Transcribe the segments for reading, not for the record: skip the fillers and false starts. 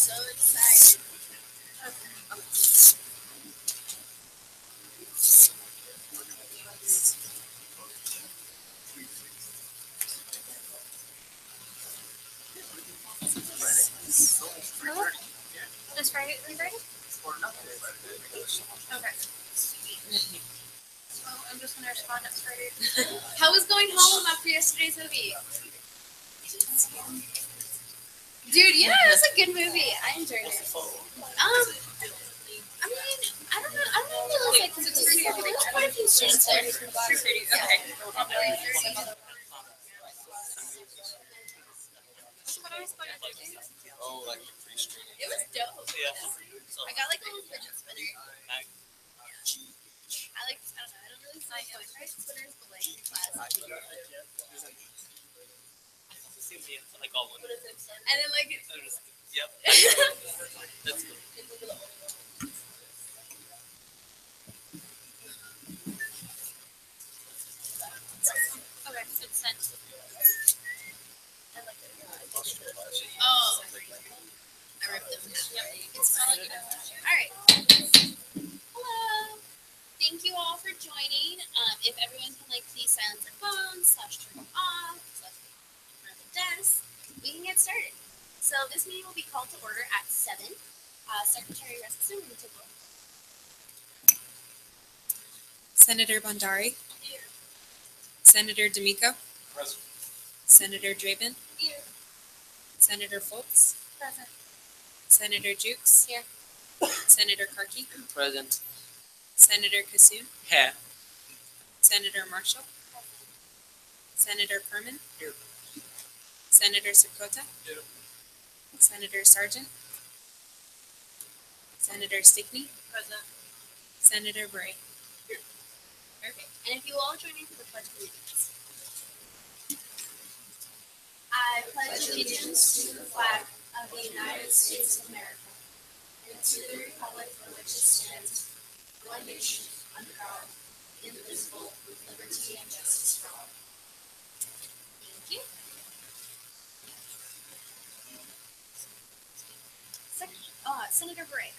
so excited. Hello? This Friday? Okay. So I'm just gonna respond next Friday. How was going home after yesterday's movie? Dude, yeah, it was a good movie. I enjoyed it. I mean, I don't know. I don't know if it was like 6:30 or there was quite a few students there. 6:30. Okay. What I was going to do. Oh, like free streaming. It was dope. Yeah. I got like a little fidget spinner. I like. I don't know. I don't really like fidget spinners, but like class. Like all one. And then like. Yep. That's cool. Okay, so it's sent. Oh. I ripped them. Yep. It's fine. Alright. Hello. Thank you all for joining. If everyone can like please silence their phones, /turn them off, /turn off the desk, we can get started. So this meeting will be called to order at 7. Secretary Rasmussen, will you take roll? Senator Bondari. Here. Senator D'Amico. Present. Senator Draven. Here. Senator Foltz. Present. Senator Jukes. Here. Senator Karki. Present. Senator Kassoon. Here. Senator Marshall. Senator Kerman. Here. Senator Sakota. Here. Senator Sargent. Senator Stickney. Present. Senator Bray. Perfect. And if you all join in for the Pledge of Allegiance. I pledge allegiance to the flag of the United States of America and to the republic for which it stands, one nation, under God, indivisible, with liberty and justice for all. Thank you. Senator Bray.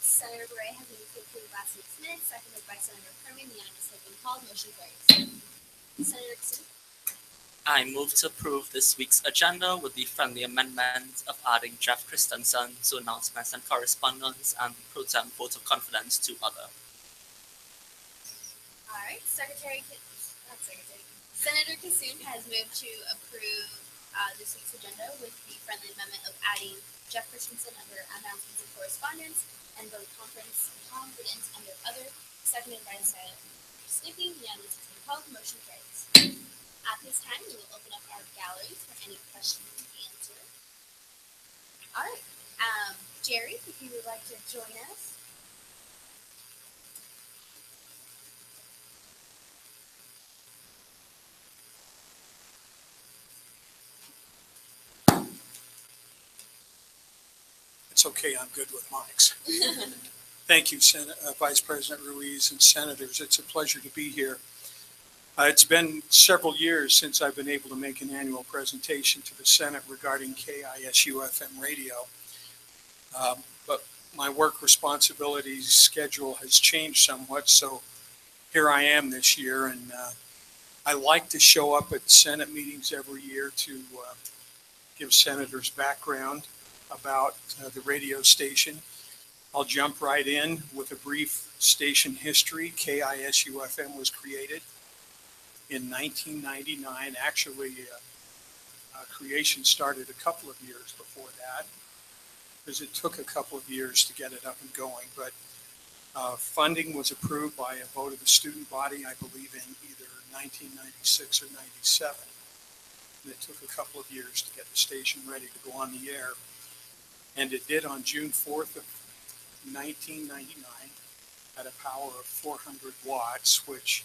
Senator Bray has moved to approve last week's minutes, seconded by Senator Kerman. The unanimous has been called. Motion carries. Senator Kassoon. I move to approve this week's agenda with the friendly amendment of adding Jeff Christensen to announcements and correspondence and the pro tem vote of confidence to other. All right, Senator Kassoon has moved to approve this week's agenda with the friendly amendment of adding Jeff Christensen under announcements and correspondence and vote confidence under other, seconded by Senator Stickney. The unanimous has been called. Motion carries. At this time, we will open up our galleries for any questions and answers. All right, Jerry, if you would like to join us. It's okay, I'm good with mics. Thank you, Vice President Ruiz and Senators. It's a pleasure to be here. It's been several years since I've been able to make an annual presentation to the Senate regarding KISU-FM radio. But my work responsibilities schedule has changed somewhat, so here I am this year, and I like to show up at Senate meetings every year to give senators background about the radio station. I'll jump right in with a brief station history. KISU-FM was created in 1999. Actually, creation started a couple of years before that, because it took a couple of years to get it up and going. But funding was approved by a vote of the student body, I believe, in either 1996 or 97. And it took a couple of years to get the station ready to go on the air. And it did on June 4th of 1999 at a power of 400 watts, which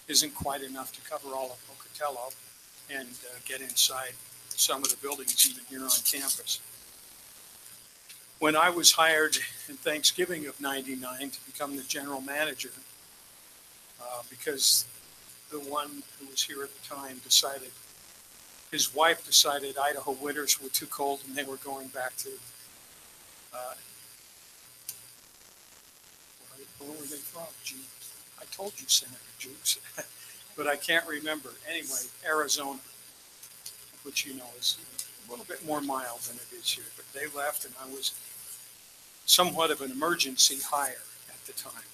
isn't quite enough to cover all of Pocatello and get inside some of the buildings even here on campus. When I was hired in Thanksgiving of '99 to become the general manager, because the one who was here at the time decided his wife decided Idaho winters were too cold and they were going back to, where were they from? I told you Senator Jukes, but I can't remember. Anyway, Arizona, which you know is a little bit more mild than it is here. But they left, and I was somewhat of an emergency hire at the time.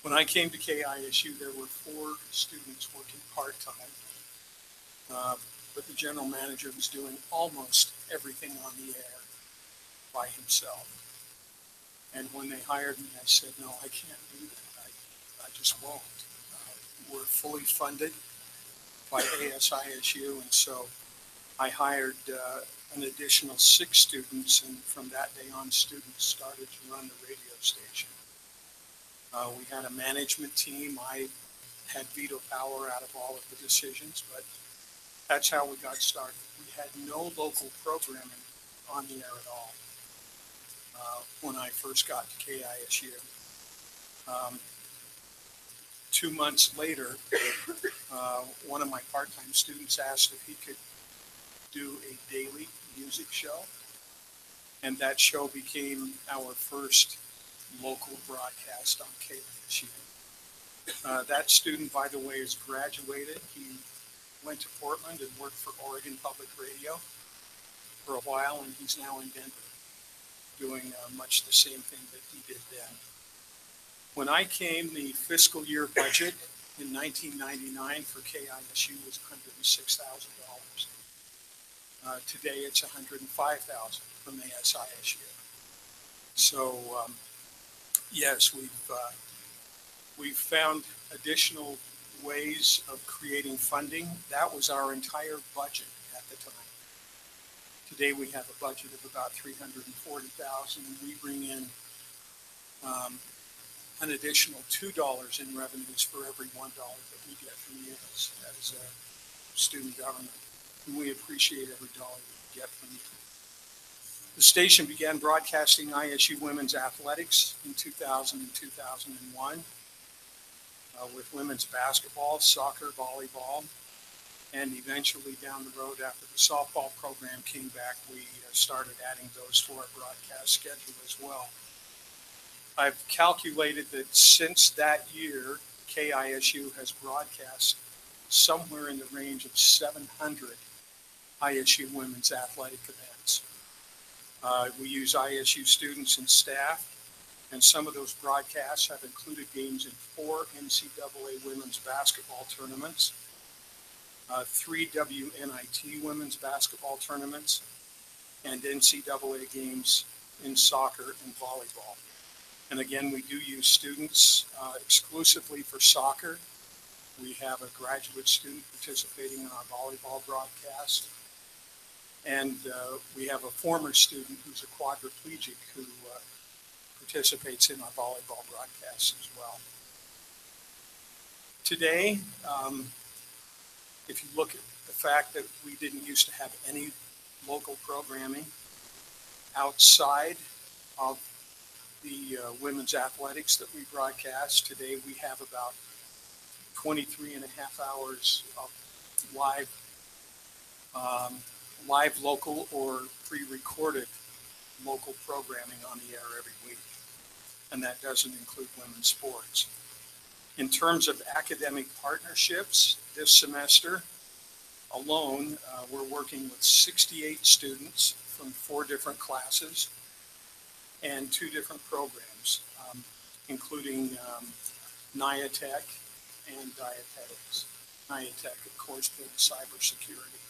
When I came to KISU, there were 4 students working part-time, but the general manager was doing almost everything on the air by himself. And when they hired me, I said, no, I can't do that. I just won't. We're fully funded by ASISU, and so I hired an additional 6 students, and from that day on, students started to run the radio station. We had a management team. I had veto power out of all of the decisions, but that's how we got started. We had no local programming on the air at all when I first got to KISU. 2 months later, one of my part-time students asked if he could do a daily music show, and that show became our first local broadcast on KISU. That student, by the way, is graduated. He went to Portland and worked for Oregon Public Radio for a while, and he's now in Denver doing much the same thing that he did then. When I came, the fiscal year budget in 1999 for KISU was $106,000. Today it's $105,000 from ASISU. So yes, we've found additional ways of creating funding. That was our entire budget at the time. Today we have a budget of about $340,000, and we bring in an additional $2 in revenues for every $1 that we get from you as a student government. And we appreciate every dollar we get from you. The station began broadcasting ISU women's athletics in 2000 and 2001 with women's basketball, soccer, volleyball, and eventually down the road after the softball program came back, we started adding those to our broadcast schedule as well. I've calculated that since that year, KISU has broadcast somewhere in the range of 700 ISU women's athletic events. We use ISU students and staff, and some of those broadcasts have included games in 4 NCAA women's basketball tournaments, 3 WNIT women's basketball tournaments, and NCAA games in soccer and volleyball. And again, we do use students exclusively for soccer. We have a graduate student participating in our volleyball broadcast. And we have a former student who's a quadriplegic who participates in our volleyball broadcasts as well. Today, if you look at the fact that we didn't used to have any local programming outside of the women's athletics that we broadcast, today we have about 23 and a half hours of live local or pre-recorded local programming on the air every week. And that doesn't include women's sports. In terms of academic partnerships, this semester alone, we're working with 68 students from 4 different classes and 2 different programs, including NIATech and dietetics. NIATech, of course, being cybersecurity.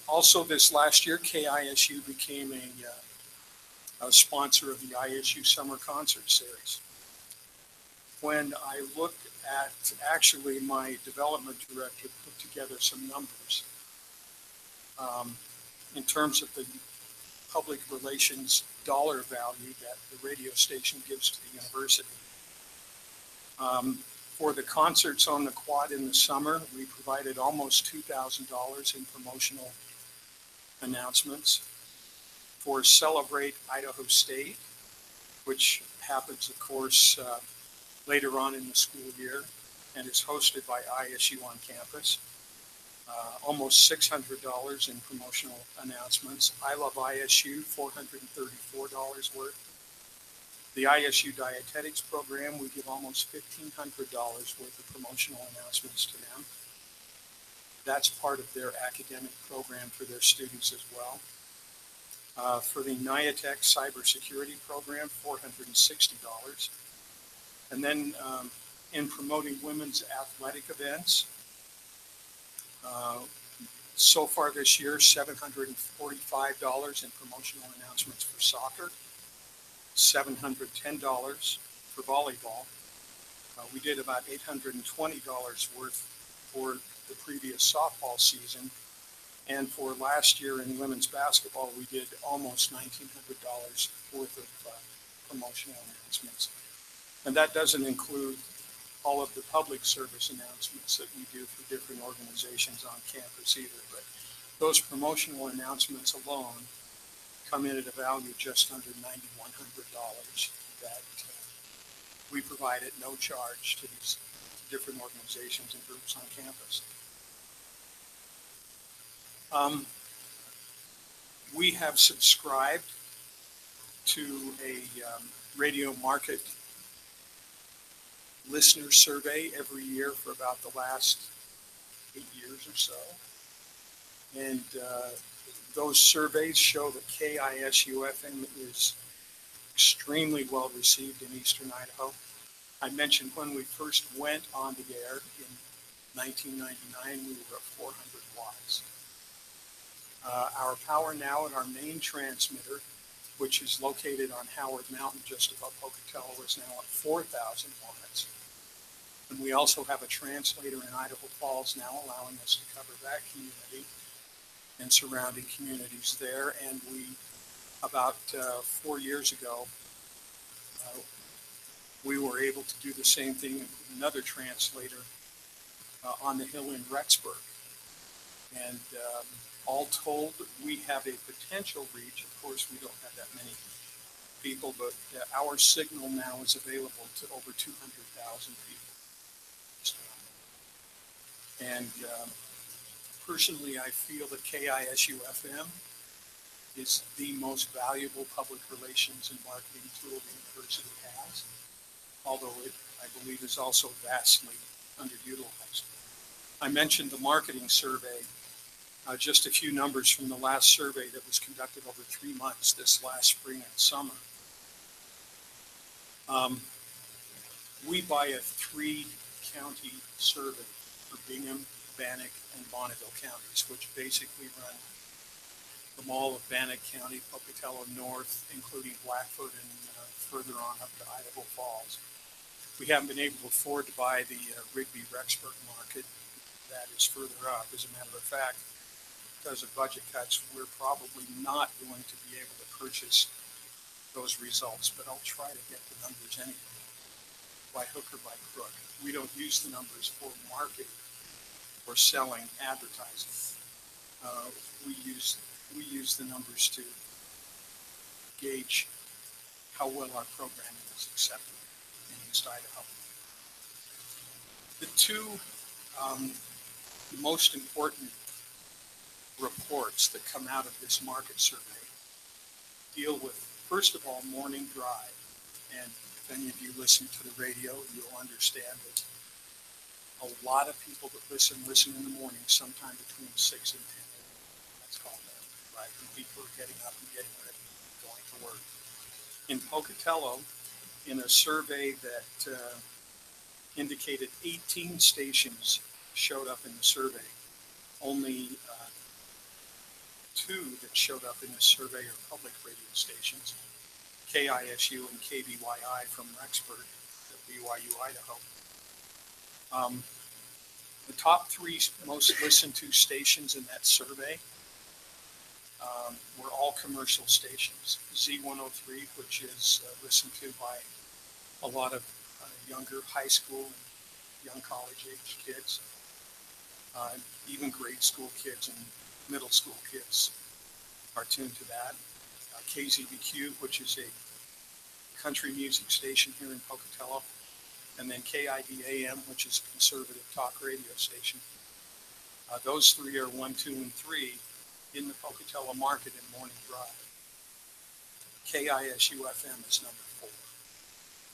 Also, this last year, KISU became a sponsor of the ISU Summer Concert Series. When I looked at, actually, my development director put together some numbers in terms of the public relations dollar value that the radio station gives to the university. For the concerts on the quad in the summer, we provided almost $2,000 in promotional announcements. For Celebrate Idaho State, which happens, of course, later on in the school year, and is hosted by ISU on campus. Almost $600 in promotional announcements. I Love ISU, $434 worth. The ISU Dietetics program, we give almost $1,500 worth of promotional announcements to them. That's part of their academic program for their students as well. For the NIATech cybersecurity program, $460. And then in promoting women's athletic events, so far this year, $745 in promotional announcements for soccer, $710 for volleyball. We did about $820 worth for the previous softball season. And for last year in women's basketball, we did almost $1,900 worth of promotional announcements. And that doesn't include all of the public service announcements that we do for different organizations on campus either. But those promotional announcements alone come in at a value just under $9,100 that we provide at no charge to these different organizations and groups on campus. We have subscribed to a radio market listener survey every year for about the last 8 years or so. And those surveys show that KISU-FM is extremely well received in Eastern Idaho. I mentioned when we first went on the air in 1999, we were at 400 watts. Our power now at our main transmitter, which is located on Howard Mountain just above Pocatello, is now at 4,000 watts. And we also have a translator in Idaho Falls now, allowing us to cover that community and surrounding communities there. And we, about 4 years ago, we were able to do the same thing with another translator on the hill in Rexburg. And all told, we have a potential reach. Of course, we don't have that many people, but our signal now is available to over 200,000 people. And personally, I feel that KISU-FM is the most valuable public relations and marketing tool the university has, although it, I believe, is also vastly underutilized. I mentioned the marketing survey. Just a few numbers from the last survey that was conducted over 3 months this last spring and summer. We buy a 3-county survey for Bingham, Bannock, and Bonneville counties, which basically run from all of Bannock County, Pocatello North, including Blackfoot, and further on up to Idaho Falls. We haven't been able to afford to buy the Rigby-Rexburg market. That is further up. As a matter of fact, because of budget cuts, we're probably not going to be able to purchase those results, but I'll try to get the numbers anyway, by hook or by crook. We don't use the numbers for marketing or selling advertising. We use the numbers to gauge how well our programming is accepted in East Idaho. The two most important reports that come out of this market survey deal with, first of all, morning drive. And if any of you listen to the radio, you'll understand that a lot of people that listen in the morning sometime between 6 and 10. That's called that, right? When people are getting up and getting ready, going to work. In Pocatello, in a survey that indicated 18 stations showed up in the survey, only 2 that showed up in the survey are public radio stations, KISU and KBYI from Rexburg at BYU, Idaho. The top 3 most listened to stations in that survey were all commercial stations. Z103, which is listened to by a lot of younger high school and young college-age kids, even grade school kids and middle school kids are tuned to that. KZBQ, which is a country music station here in Pocatello, and then KIDAM, which is a conservative talk radio station. Those three are 1, 2, and 3 in the Pocatello market in Morning Drive. KISU-FM is number 4.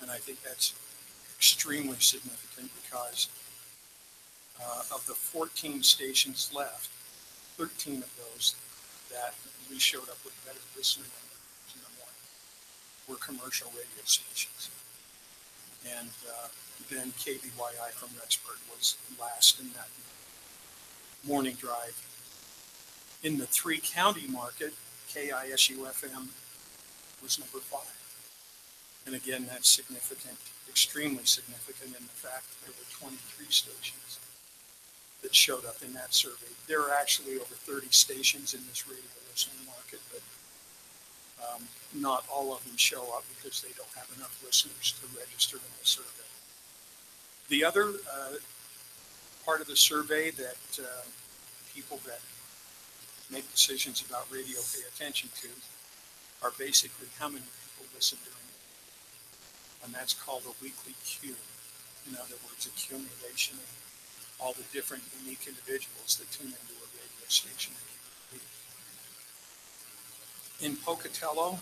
And I think that's extremely significant because of the 14 stations left, 13 of those that we showed up with better listener numbers in the morning were commercial radio stations. And then KBYI from Rexburg was last in that Morning Drive. In the 3-county market, KISU-FM was number 5. And again, that's significant, extremely significant in the fact that there were 23 stations that showed up in that survey. There are actually over 30 stations in this radio listening market, but not all of them show up because they don't have enough listeners to register in the survey. The other part of the survey that people that make decisions about radio pay attention to are basically how many people listen during the day. And that's called a weekly queue. In other words, accumulation of all the different unique individuals that tune into a radio station. In Pocatello,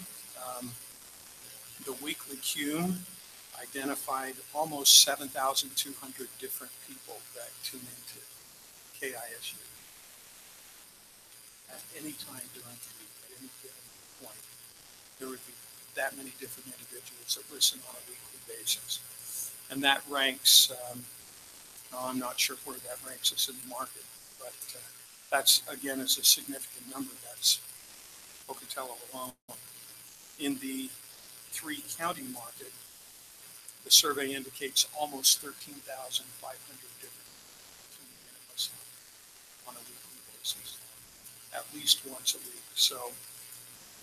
the weekly queue identified almost 7,200 different people that tune into KISU at any time during the week, at any given point. There would be that many different individuals that listen on a weekly basis. And that ranks, I'm not sure where that ranks us in the market, but that's, again, is a significant number. That's Pocatello alone. In the 3-county market, the survey indicates almost 13,500 different tuning in and listening on a weekly basis, at least once a week. So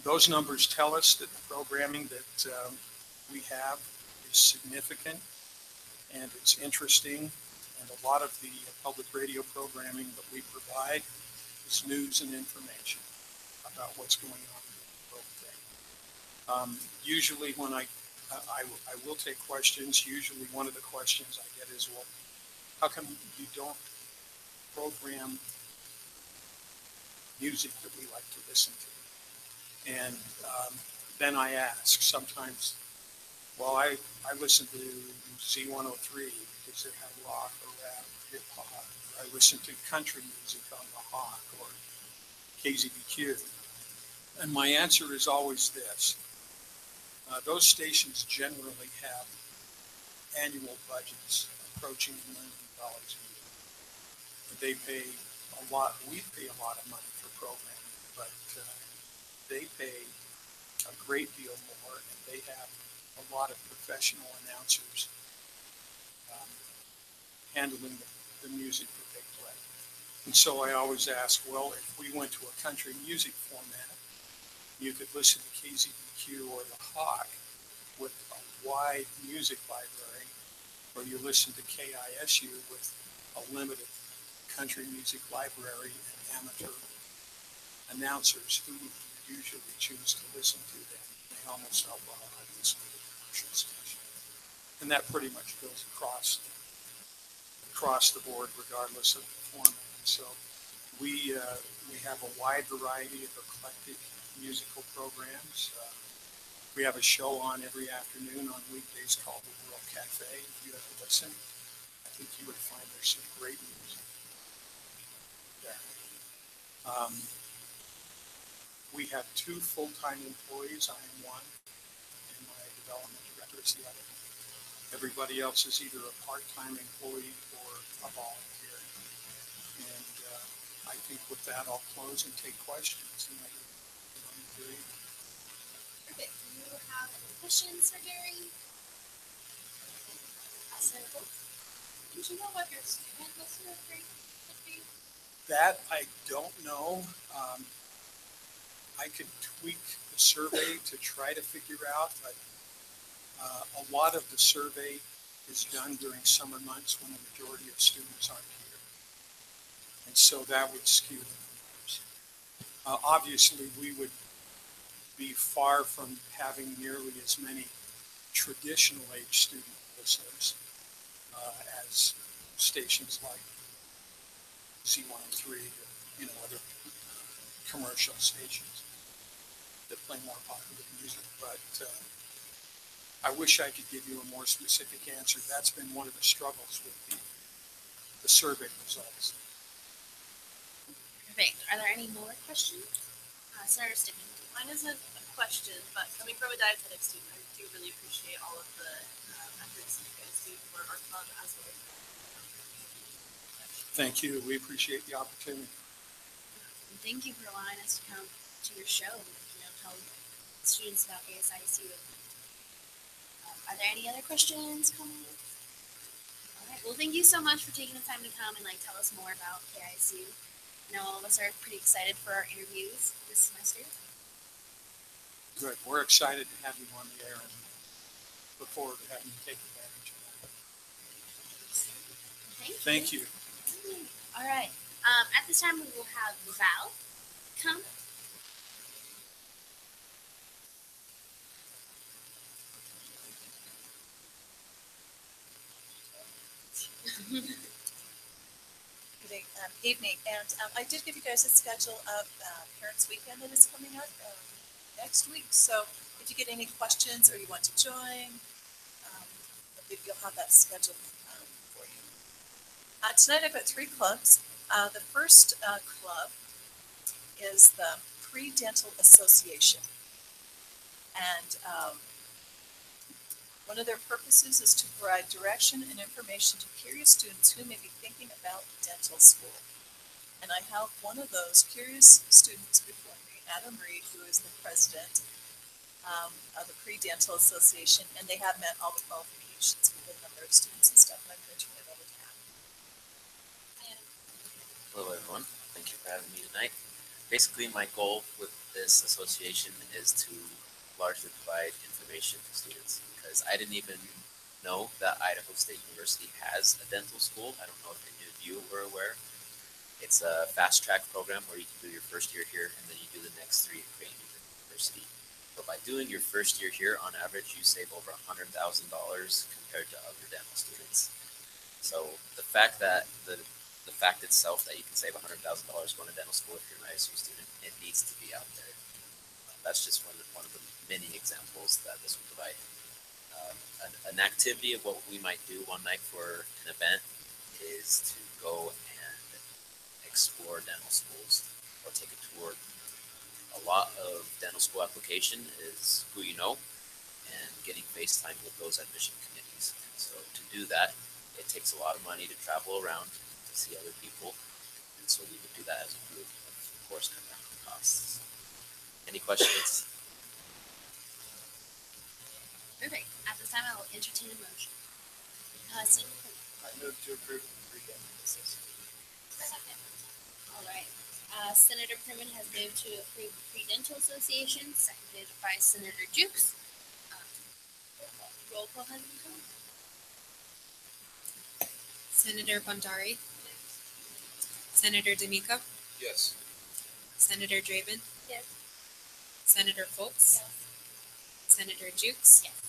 those numbers tell us that the programming that we have is significant and it's interesting, and a lot of the public radio programming that we provide is news and information about what's going on in the world today. Usually when I will take questions. Usually one of the questions I get is, well, how come you don't program music that we like to listen to? And then I ask sometimes, well, I listen to Z103 because they have rock or rap, hip hop. I listen to country music on the Hawk or KZBQ. And my answer is always this. Those stations generally have annual budgets approaching $1 million a year. They pay a lot, we pay a lot of money for programming, but they pay a great deal more, and they have a lot of professional announcers handling the music that they play. And so I always ask, well, if we went to a country music format, you could listen to KZBQ or the Hawk with a wide music library, or you listen to KISU with a limited country music library and amateur announcers who usually choose to listen to them. They almost all listen to the commercial station. And that pretty much goes across the board regardless of the format. So we have a wide variety of eclectic musical programs. We have a show on every afternoon on weekdays called the World Cafe. If you ever listen, I think you would find there's some great music there. We have 2 full-time employees. I am one, and my development director is the other. Everybody else is either a part-time employee or a volunteer. And I think with that, I'll close and take questions. And Perfect. Do you have any questions for Gary? Did you know what your student listener rate would be? that I don't know. I could tweak the survey to try to figure out, but a lot of the survey is done during summer months when the majority of students aren't here. And so that would skew the numbers. Obviously, we would be far from having nearly as many traditional age student listeners as stations like Z103 or, other commercial stations that play more popular music. But I wish I could give you a more specific answer. That's been one of the struggles with the survey results. Perfect. Are there any more questions? Senator Stickney. Mine isn't a question, but coming from a dietetic student, I do really appreciate all of the efforts you guys do for our club as well. Thank you. We appreciate the opportunity. And thank you for allowing us to come to your show and tell students about ASISU. Are there any other questions, comments? All right. Well, thank you so much for taking the time to come and tell us more about KISU. I know all of us are pretty excited for our interviews this semester. Good. We're excited to have you on the air and look forward to having you take advantage of that. Thank you. All right. At this time, we will have Val come. Good evening, and I did give you guys a schedule of Parents Weekend that is coming up next week. So if you get any questions or you want to join, you'll have that scheduled for you. Tonight I've got 3 clubs. The first club is the Pre-Dental Association, and one of their purposes is to provide direction and information to curious students who may be thinking about dental school. And I have one of those curious students before me, Adam Reed, who is the president of the Pre-Dental Association, and they have met all the qualifications with the number of students and stuff, and I'm going to turn it over to Adam. Hello everyone, thank you for having me tonight. Basically my goal with this association is to largely provide information to students, because I didn't even know that Idaho State University has a dental school. I don't know if any of you were aware. It's a fast track program where you can do your first year here and then you do the next 3 at Creighton University. So by doing your first year here, on average, you save over $100,000 compared to other dental students. So the fact that the fact itself that you can save $100,000 going to dental school if you're an ISU student, it needs to be out there. That's just one of the many examples that this will provide. An activity of what we might do one night for an event is to go and explore dental schools or take a tour. A lot of dental school application is who you know and getting FaceTime with those admission committees. So to do that, it takes a lot of money to travel around to see other people, and so we would do that as a group, of course, cut down the costs. Any questions? Perfect. At this time, I will entertain a motion. I move to approve the pre-dental association. Second. All right. Senator Perman has moved to approve the Pre-Dental Association, seconded by Senator Jukes. Roll call has been called. Senator Bondari. Senator D'Amico. Yes. Senator Draven. Yes. Senator Foltz. Senator Jukes. Yes.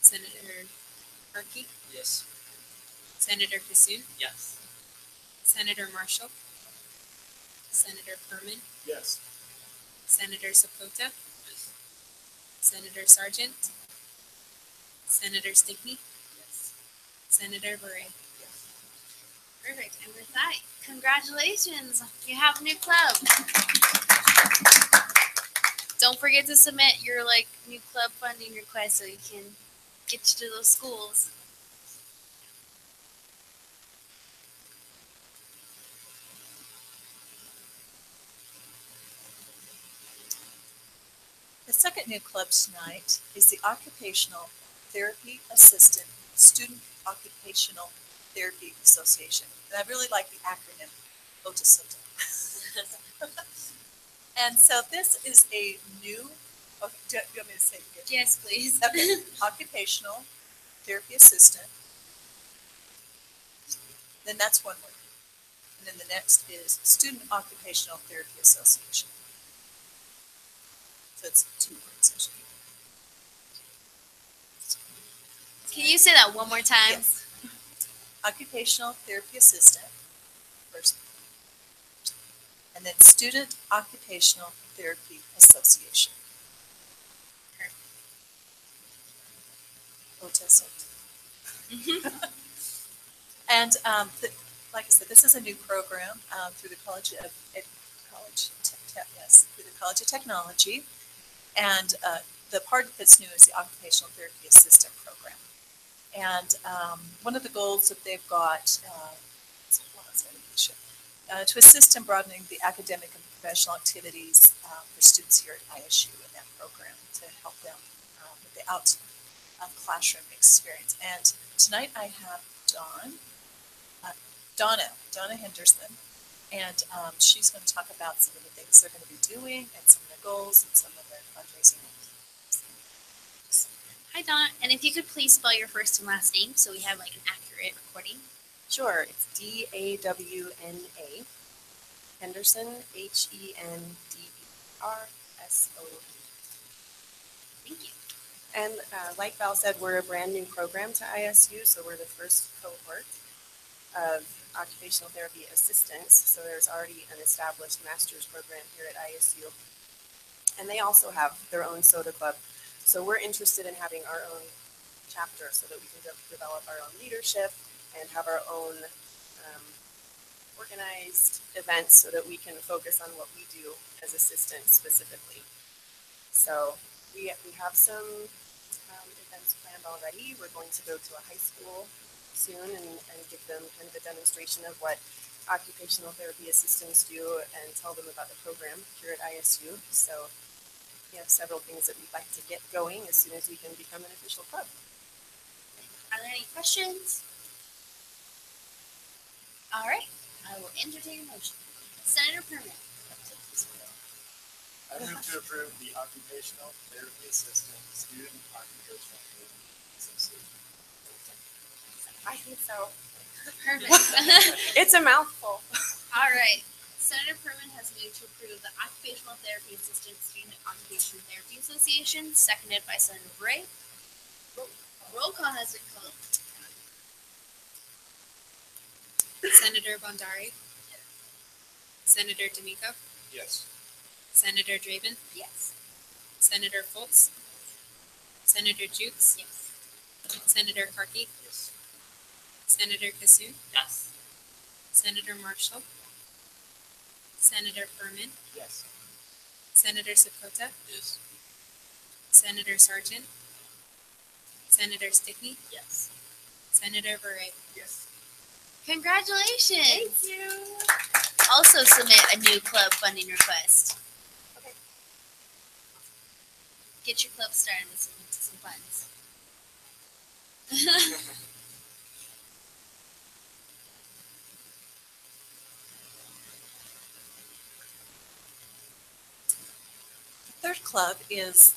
Senator Harkey. Yes. Senator Kassoon. Yes. Senator Marshall. Senator Perman. Yes. Senator Sakota. Senator Sargent. Senator Stickney. Yes. Senator Beret. Perfect. And with that, congratulations. You have a new club. Don't forget to submit your new club funding request so you can get you to those schools. The second new club tonight is the Occupational Therapy Assistant Student Occupational Therapy Association. And I really like the acronym OTASOTA. And so this is a new, do you want me to say it again? Yes, please. Okay. Occupational Therapy Assistant. Then that's one word. And then the next is Student Occupational Therapy Association. So it's 2 words, actually. Can you say that one more time? Yes. occupational therapy assistant, first, and then Student Occupational Therapy Association. OTESA. And like I said, this is a new program through the College of through the College of Technology, and the part that's new is the Occupational Therapy Assistant Program. And one of the goals that they've got to assist in broadening the academic and professional activities for students here at ISU in that program to help them with the out classroom experience. And tonight I have Donna Henderson, and she's going to talk about some of the things they're going to be doing and some of the goals and some of their fundraising activities. Hi, Donna. And if you could please spell your first and last name so we have like an accurate recording. Sure, it's DAWNA, Henderson, HENDERSON. Thank you. And like Val said, we're a brand new program to ISU, so we're the first cohort of occupational therapy assistants. So there's already an established master's program here at ISU. And they also have their own soda club. So we're interested in having our own chapter so that we can develop our own leadership and have our own organized events so that we can focus on what we do as assistants specifically. So we have some events planned already. We're going to go to a high school soon and give them kind of a demonstration of what occupational therapy assistants do and tell them about the program here at ISU. So we have several things that we'd like to get going as soon as we can become an official club. Are there any questions? All right. I will entertain a motion. Senator Perman. I move to approve the Occupational Therapy Assistant Student Occupational Therapy Association. I think so. Perfect. It's a mouthful. All right. Senator Perman has moved to approve the Occupational Therapy Assistant Student Occupational Therapy Association, seconded by Senator Bray. Roll call has been called. Senator Bondari. Senator D'Amico. Yes. Senator Draven. Yes. Senator Foltz. Senator Jukes. Yes. Senator Karki. Yes. Senator Kassoon. Yes. Senator Marshall. Senator Furman. Yes. Senator Sakota. Yes. Senator Sargent. Senator Stickney. Yes. Senator Bure. Yes. Congratulations. Thank you. Also submit a new club funding request. Okay. Get your club started with some funds. The third club is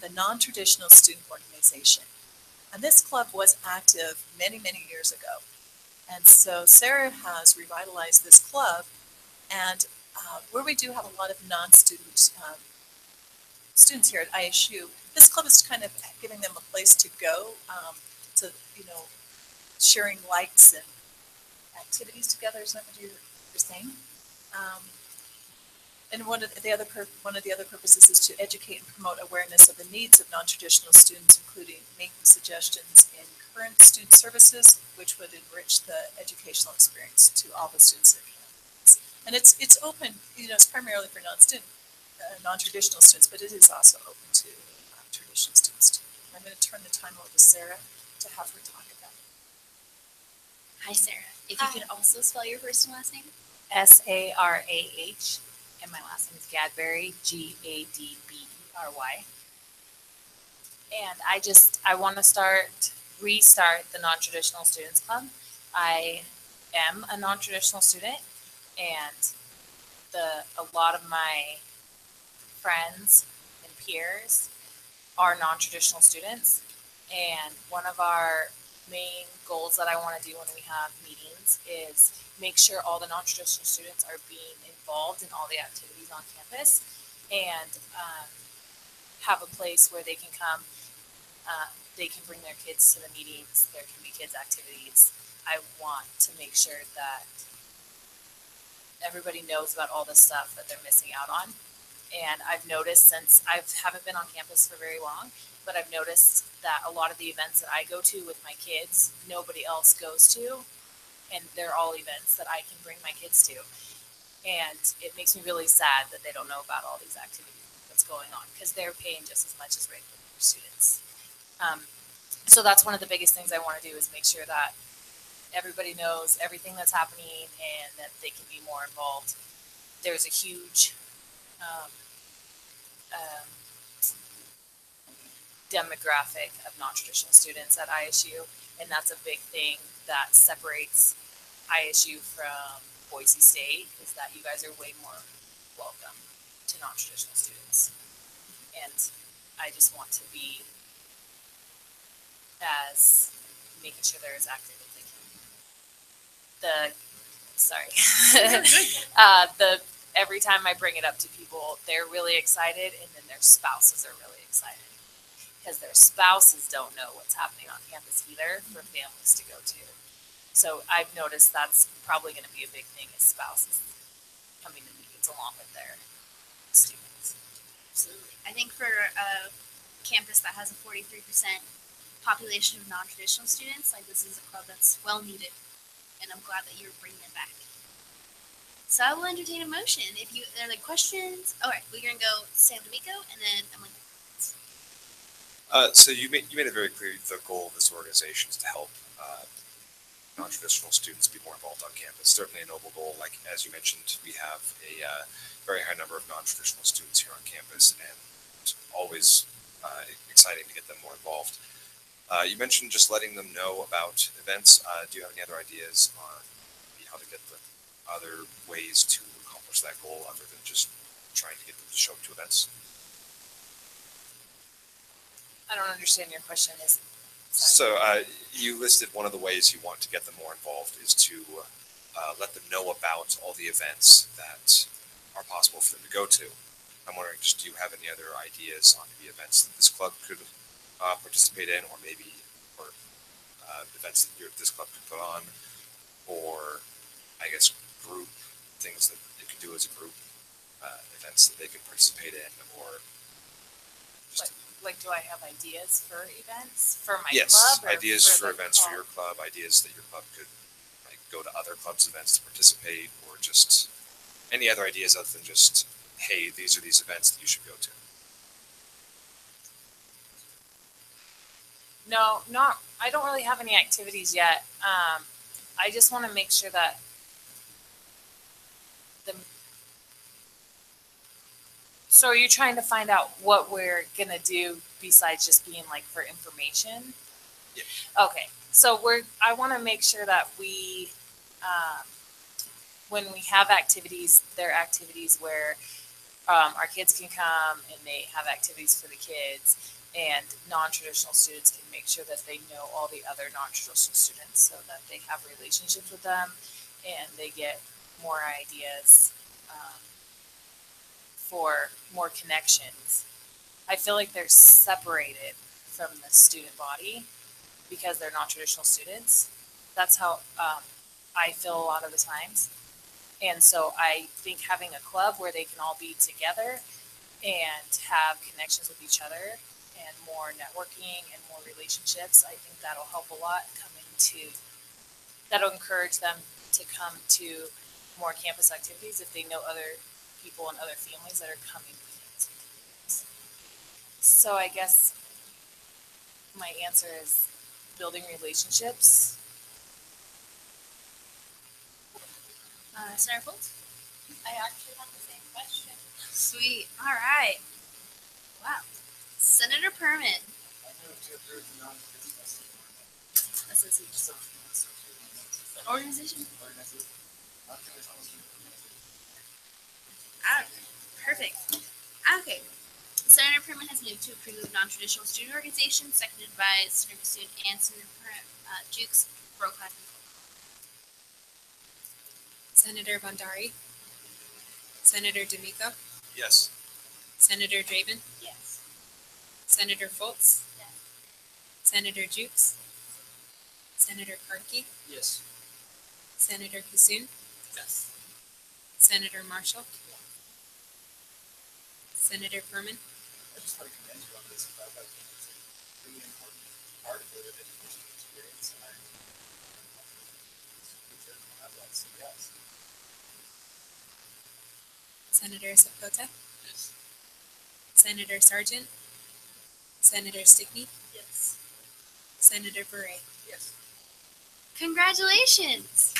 the Non-Traditional Student Organization. And this club was active many, many years ago. And so Sarah has revitalized this club, and where we do have a lot of non-student students here at ISU, this club is kind of giving them a place to go to, sharing likes and activities together. Is that what you're saying? And one of the other purposes is to educate and promote awareness of the needs of non-traditional students, including making suggestions in current student services, which would enrich the educational experience to all the students that campus. And it's open, it's primarily for non-traditional students, but it is also open to traditional students too. I'm going to turn the time over to Sarah to have her talk about it. Hi, Sarah. If you could also spell your first and last name. SARAH, and my last name is Gadberry, GADBERY. And I want to restart the Non-Traditional Students Club. I am a non-traditional student, and a lot of my friends and peers are non-traditional students. And one of our main goals that I want to do when we have meetings is make sure all the non-traditional students are being involved in all the activities on campus, and have a place where they can come they can bring their kids to the meetings, there can be kids' activities. I want to make sure that everybody knows about all the stuff that they're missing out on. And I've noticed, since I haven't been on campus for very long, but I've noticed that a lot of the events that I go to with my kids, nobody else goes to. And they're all events that I can bring my kids to. And it makes me really sad that they don't know about all these activities that's going on, because they're paying just as much as regular students. So that's one of the biggest things I want to do, is make sure that everybody knows everything that's happening and that they can be more involved. There's a huge demographic of non-traditional students at ISU, and that's a big thing that separates ISU from Boise State, is that you guys are way more welcome to non-traditional students. And I just want to be as making sure they're as active as they can. Every time I bring it up to people, they're really excited, and then their spouses are really excited, because their spouses don't know what's happening on campus either for families to go to. So I've noticed that's probably going to be a big thing, is spouses coming to meetings along with their students. Absolutely. I think for a campus that has a 43% population of non-traditional students, like, this is a club that's well needed, and I'm glad that you're bringing it back. So I will entertain a motion. If there are questions, all right, we're gonna go Sam D'Amico and then Emily. So you made it very clear the goal of this organization is to help non-traditional students be more involved on campus. Certainly a noble goal. Like, as you mentioned, we have a very high number of non-traditional students here on campus, and it's always exciting to get them more involved. You mentioned just letting them know about events. Do you have any other ideas on how to get the other ways to accomplish that goal other than just trying to get them to show up to events? I don't understand your question. So you listed one of the ways you want to get them more involved is to let them know about all the events that are possible for them to go to. I'm wondering, just do you have any other ideas on maybe events that this club could participate in, or events that this club could put on, or I guess group things that they could do as a group, events that they could participate in, or just do I have ideas for events for my yes, club? Yes, ideas for events for your club, ideas that your club could go to other clubs' events to participate, or just any other ideas other than just, hey, these are these events that you should go to. No, I don't really have any activities yet. I just want to make sure that So are you trying to find out what we're going to do besides just being for information? Yeah. Okay. So I want to make sure that we, when we have activities, they're activities where our kids can come and they have activities for the kids, and non-traditional students can make sure that they know all the other non-traditional students so that they have relationships with them and they get more ideas for more connections. I feel like they're separated from the student body because they're non-traditional students. That's how I feel a lot of the times. And so I think having a club where they can all be together and have connections with each other and more networking and more relationships, I think that'll help a lot that'll encourage them to come to more campus activities if they know other people and other families that are coming to campus activities. So I guess my answer is building relationships. Senator Foltz? I actually have the same question. Sweet. All right. Wow. Senator Perman. I move to approve the non-traditional Association. Organization? Perfect. Okay. Senator Perman has moved to approve non-traditional student organization, seconded by Senator Bassoon and Senator Jukes. Roll call. Senator Bondari. Senator D'Amico. Yes. Senator Draven. Yes. Senator Foltz. Yes. Senator Jukes, Senator Karki, Yes. Senator Kasoon, Yes. Senator Marshall, Senator Furman, I just want to commend you on this, but I think it's a really important part of the education experience, and I would say yes. Senator Sapota, Yes. Senator Sargent, Senator Stickney, Yes. Senator Bure. Yes. Congratulations!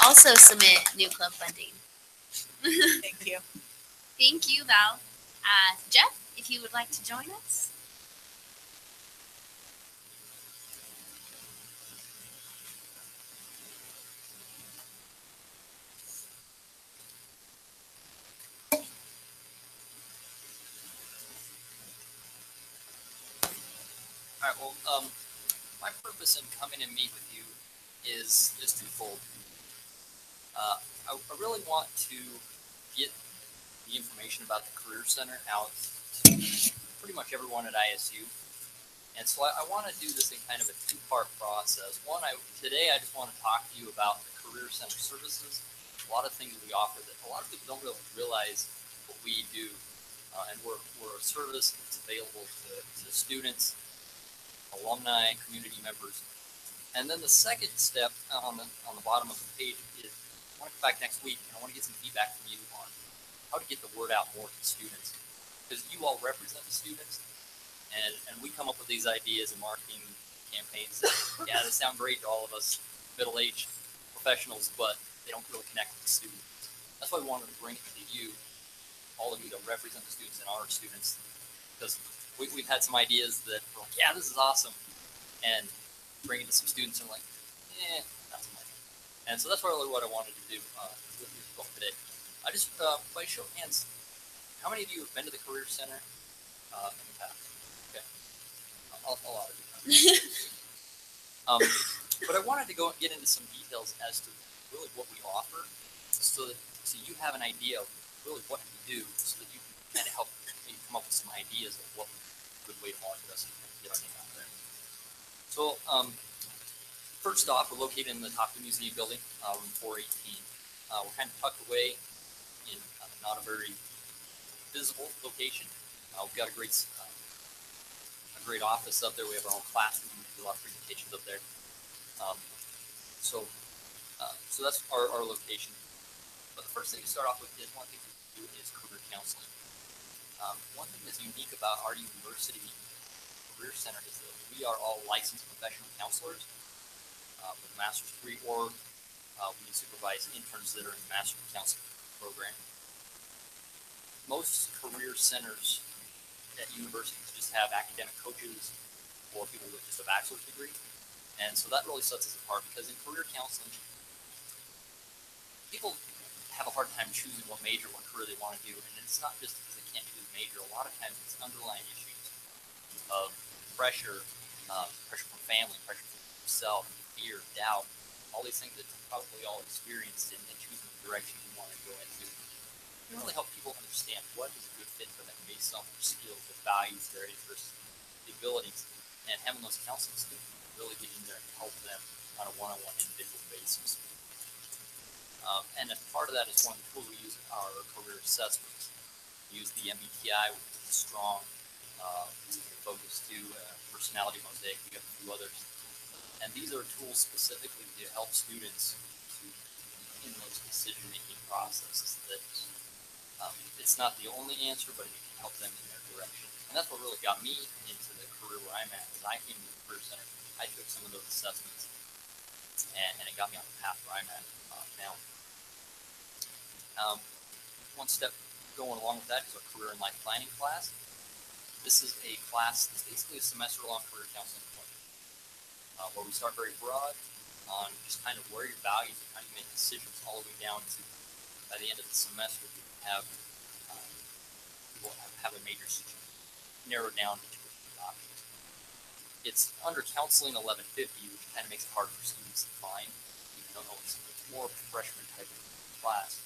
Also submit new club funding. Thank you. Thank you, Val. Jeff, if you would like to join us. All right. Well, my purpose in coming and meet with you is twofold. I really want to get the information about the Career Center out to pretty much everyone at ISU, and so I want to do this in kind of a two-part process. One, today I just want to talk to you about the Career Center services. A lot of things we offer that a lot of people don't really realize what we do, and we're a service that's available to students, alumni, community members. And then the second step on the bottom of the page is I want to come back next week and I want to get some feedback from you on how to get the word out more to students, because you all represent the students, and we come up with these ideas and marketing campaigns that, yeah, they sound great to all of us middle-aged professionals, but they don't really connect with the students. That's why we wanted to bring it to you, all of you that represent the students and our students, because we've had some ideas that we're like, yeah, this is awesome, and bring it to some students and like, not so much. And so that's really what I wanted to do with you both today. I just, by show of hands, how many of you have been to the Career Center in the past? Okay, a lot of you. But I wanted to get into some details as to really what we offer, so you have an idea of really what we do, so that you can kind of help maybe come up with some ideas of what a good way to market us and get our name out there. So, first off, we're located in the top of the museum building, room 418. We're kind of tucked away in not a very visible location. We've got a great office up there. We have our own classroom. We do a lot of presentations up there. So that's our location. But the first thing to start off with is one thing we do is career counseling. One thing that's unique about our university Career Center is that we are all licensed professional counselors with a master's degree, or we supervise interns that are in the master's counseling program. Most career centers at universities just have academic coaches or people with just a bachelor's degree, and so that really sets us apart, because in career counseling, people have a hard time choosing what major, what career they want to do, and it's not just because they can't choose a major. A lot of times it's underlying issues of pressure from family, pressure from yourself, fear, doubt, all these things that you've probably all experienced in choosing the direction you want to go into. It can really help people understand what is a good fit for them based on their skills, their values, their interests, the abilities, and having those counselors to really get in there and help them on a one-on-one individual basis. And as part of that is one of the tools we use in our career assessments. We use the MBTI, which is a strong focus to personality mosaic. We have a few others. And these are tools specifically to help students to in those decision-making processes that it's not the only answer, but it can help them in their direction. And that's what really got me into the career where I'm at. As I came to the Career Center, I took some of those assessments, and it got me on the path where I'm at now. One step going along with that is our Career and Life Planning class. This is a class that's basically a semester-long career counseling appointment, where we start very broad on just kind of where your values and how you make decisions, all the way down to, by the end of the semester, we have a major narrowed down to 2 or 3 options. It's under Counseling 1150, which kind of makes it hard for students to find. You don't know, it's more of a freshman type of class.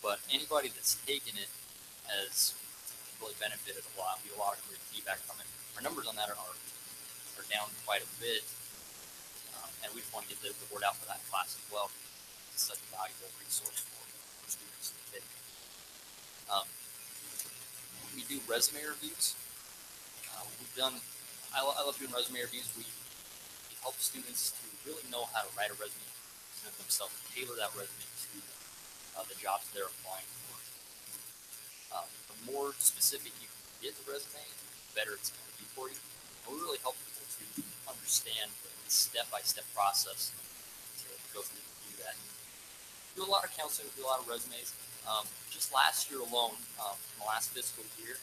But anybody that's taken it has really benefited a lot. We have a lot of great feedback from it. Our numbers on that are down quite a bit, and we just want to get the word out for that class as well. It's such a valuable resource for students to take. We do resume reviews. I love doing resume reviews. We help students to really know how to write a resume, present themselves, tailor that resume to the jobs they're applying for. The more specific you can get the resume, the better it's going to be for you. And we really help people to understand the step-by-step process to go through to do that. We do a lot of counseling, we do a lot of resumes. Just last year alone, in the last fiscal year,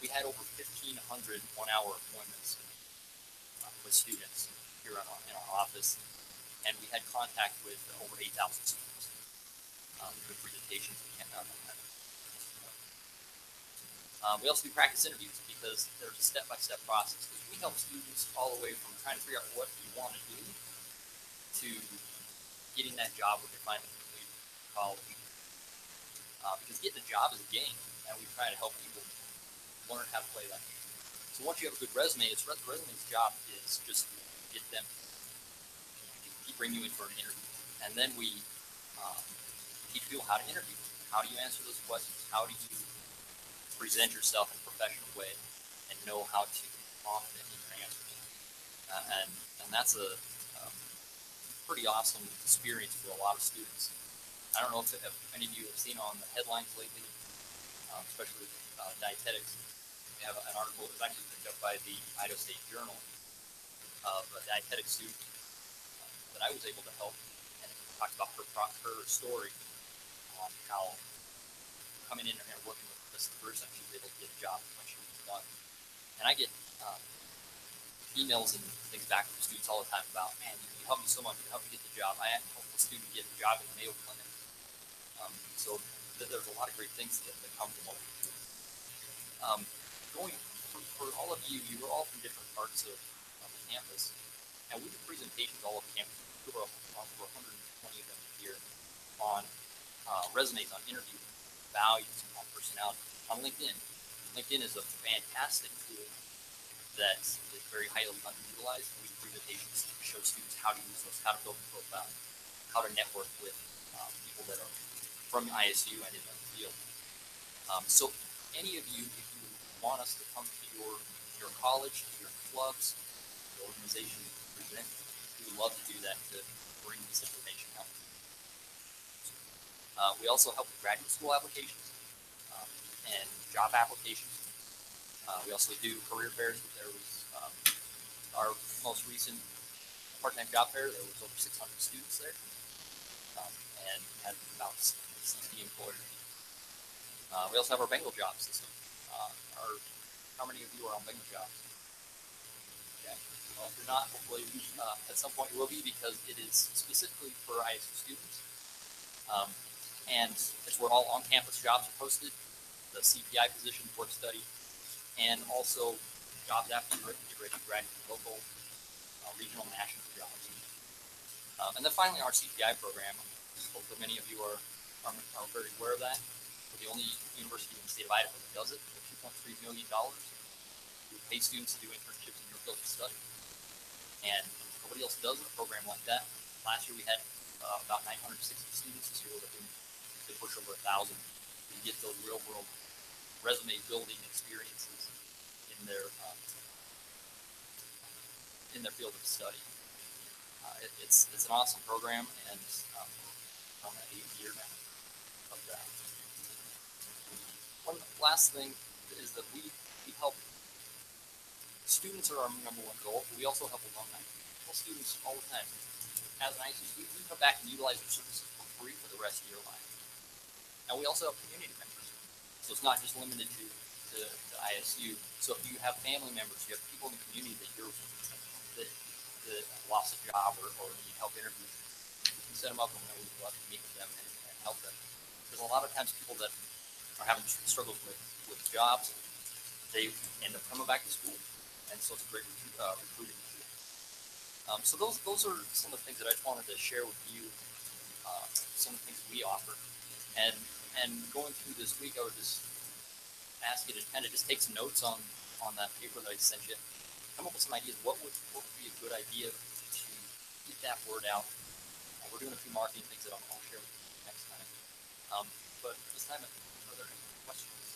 we had over 1,500 one-hour appointments with students here in our office, and we had contact with over 8,000 students with presentations we can't have. We also do practice interviews because there's a step-by-step process. Because we help students all the way from trying to figure out what you want to do to getting that job when they finally complete college. Because getting a job is a game, and we try to help people learn how to play that game. So once you have a good resume, the resume's job is just to get them, bring you in for an interview. And then we teach people how to interview. How do you answer those questions? How do you present yourself in a professional way and know how to be confident in your answers? And that's a pretty awesome experience for a lot of students. I don't know if any of you have seen on the headlines lately, especially with dietetics. We have an article that was actually picked up by the Idaho State Journal of a dietetic student that I was able to help, and it talked about her story on how coming in and working with this person, she was able to get a job when she was done. And I get emails and things back from students all the time about, man, you helped me so much, you helped me get the job. I helped a student get a job in the Mayo Clinic. So there's a lot of great things that come from what we do. For all of you, you were all from different parts of the campus, and we do presentations all over campus. Over 120 of them here on resumes, on interview values, on personality, on LinkedIn. LinkedIn is a fantastic tool that is very highly unutilized. We do presentations to show students how to use those, how to build a profile, how to network with people that are from ISU and in the field. So any of you, if you want us to come to your college, to your clubs, your organization, present, we would love to do that to bring this information out. We also help with graduate school applications and job applications. We also do career fairs. There was our most recent part-time job fair. There was over 600 students there, and had about 60 employers. We also have our Bengal job system. How many of you are on Bengal jobs? Okay. Well, if you're not, hopefully at some point you will be, because it is specifically for ISU students. And it's where all on-campus jobs are posted, the CPI positions, work study, and also jobs after you're ready to graduate, local, regional, national jobs. And then finally, our CPI program. Hopefully many of you are very aware of that. We're the only university in the state of Idaho that does it. For $2.3 million. We pay students to do internships in your field of study. And nobody else does a program like that. Last year we had about 960 students. This year we're looking to push over 1,000 to get those real world resume building experiences in their field of study. It's an awesome program, and I'm at 8 years now of that. One last thing is that we help students are our number one goal, but we also help alumni. We tell students all the time, as an ISU student, you can come back and utilize your services for free for the rest of your life. And we also have community members. So it's not just limited to ISU. So if you have family members, you have people in the community that that lost a job or need help interviewing, you can set them up, and we'd love to meet with them and help them. There's a lot of times people that are having struggles with jobs, they end up coming back to school, and so it's a great recruiting tool. So those are some of the things that I just wanted to share with you, some of the things we offer. And going through this week, I would just ask you to kind of just take some notes on that paper that I sent you. Come up with some ideas. What would be a good idea to get that word out? We're doing a few marketing things that I'll share with you next time. But this time, are there any questions?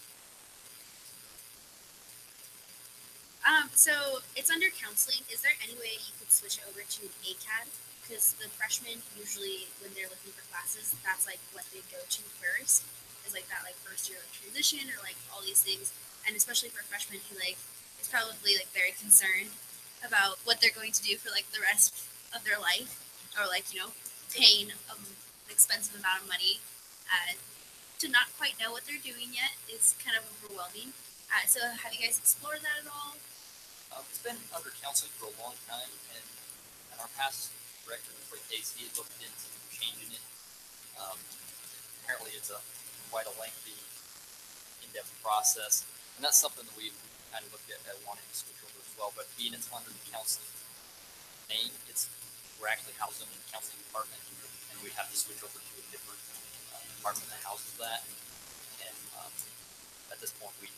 So it's under counseling. Is there any way you could switch over to an ACAD? Because the freshmen usually, when they're looking for classes, that's like what they go to first. Is like that like first year like transition or like all these things, and especially for freshmen who like is probably like very concerned about what they're going to do for like the rest of their life, or like paying an expensive amount of money to not quite know what they're doing yet is kind of overwhelming. So have you guys explored that at all? It's been under counseling for a long time, and our past director, Troy Casey, had looked into changing it. Apparently, it's quite a lengthy, in-depth process, and that's something that we kind of looked at wanting to switch over as well. But being it's under the counseling name, we're actually housed in the counseling department, and we have to switch over to a different department that houses that. And at this point, we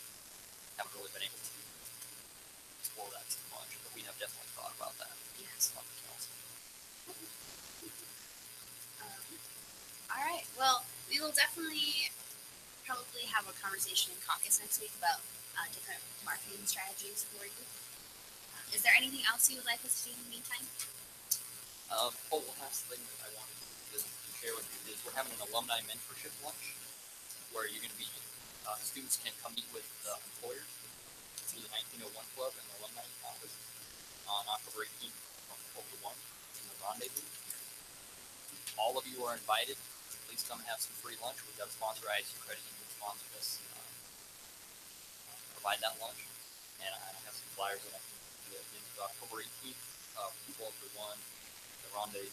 haven't really been able to explore that too much, but we have definitely thought about that. Yes, on the council. All right. Well, we will definitely probably have a conversation in caucus next week about different marketing strategies for you. Is there anything else you would like us to do in the meantime? One last thing that I wanted to share with you is we're having an alumni mentorship lunch where you're going to be students can come meet with employers through the 1901 Club and the Alumni Office on October 18th from 12 to 1 in the Rendezvous. All of you are invited. Please come have some free lunch. We've got a sponsor, ISU Credit Union, sponsor us, provide that lunch. And I have some flyers that I can do. It's October 18th, from 12 to 1, the Rendezvous.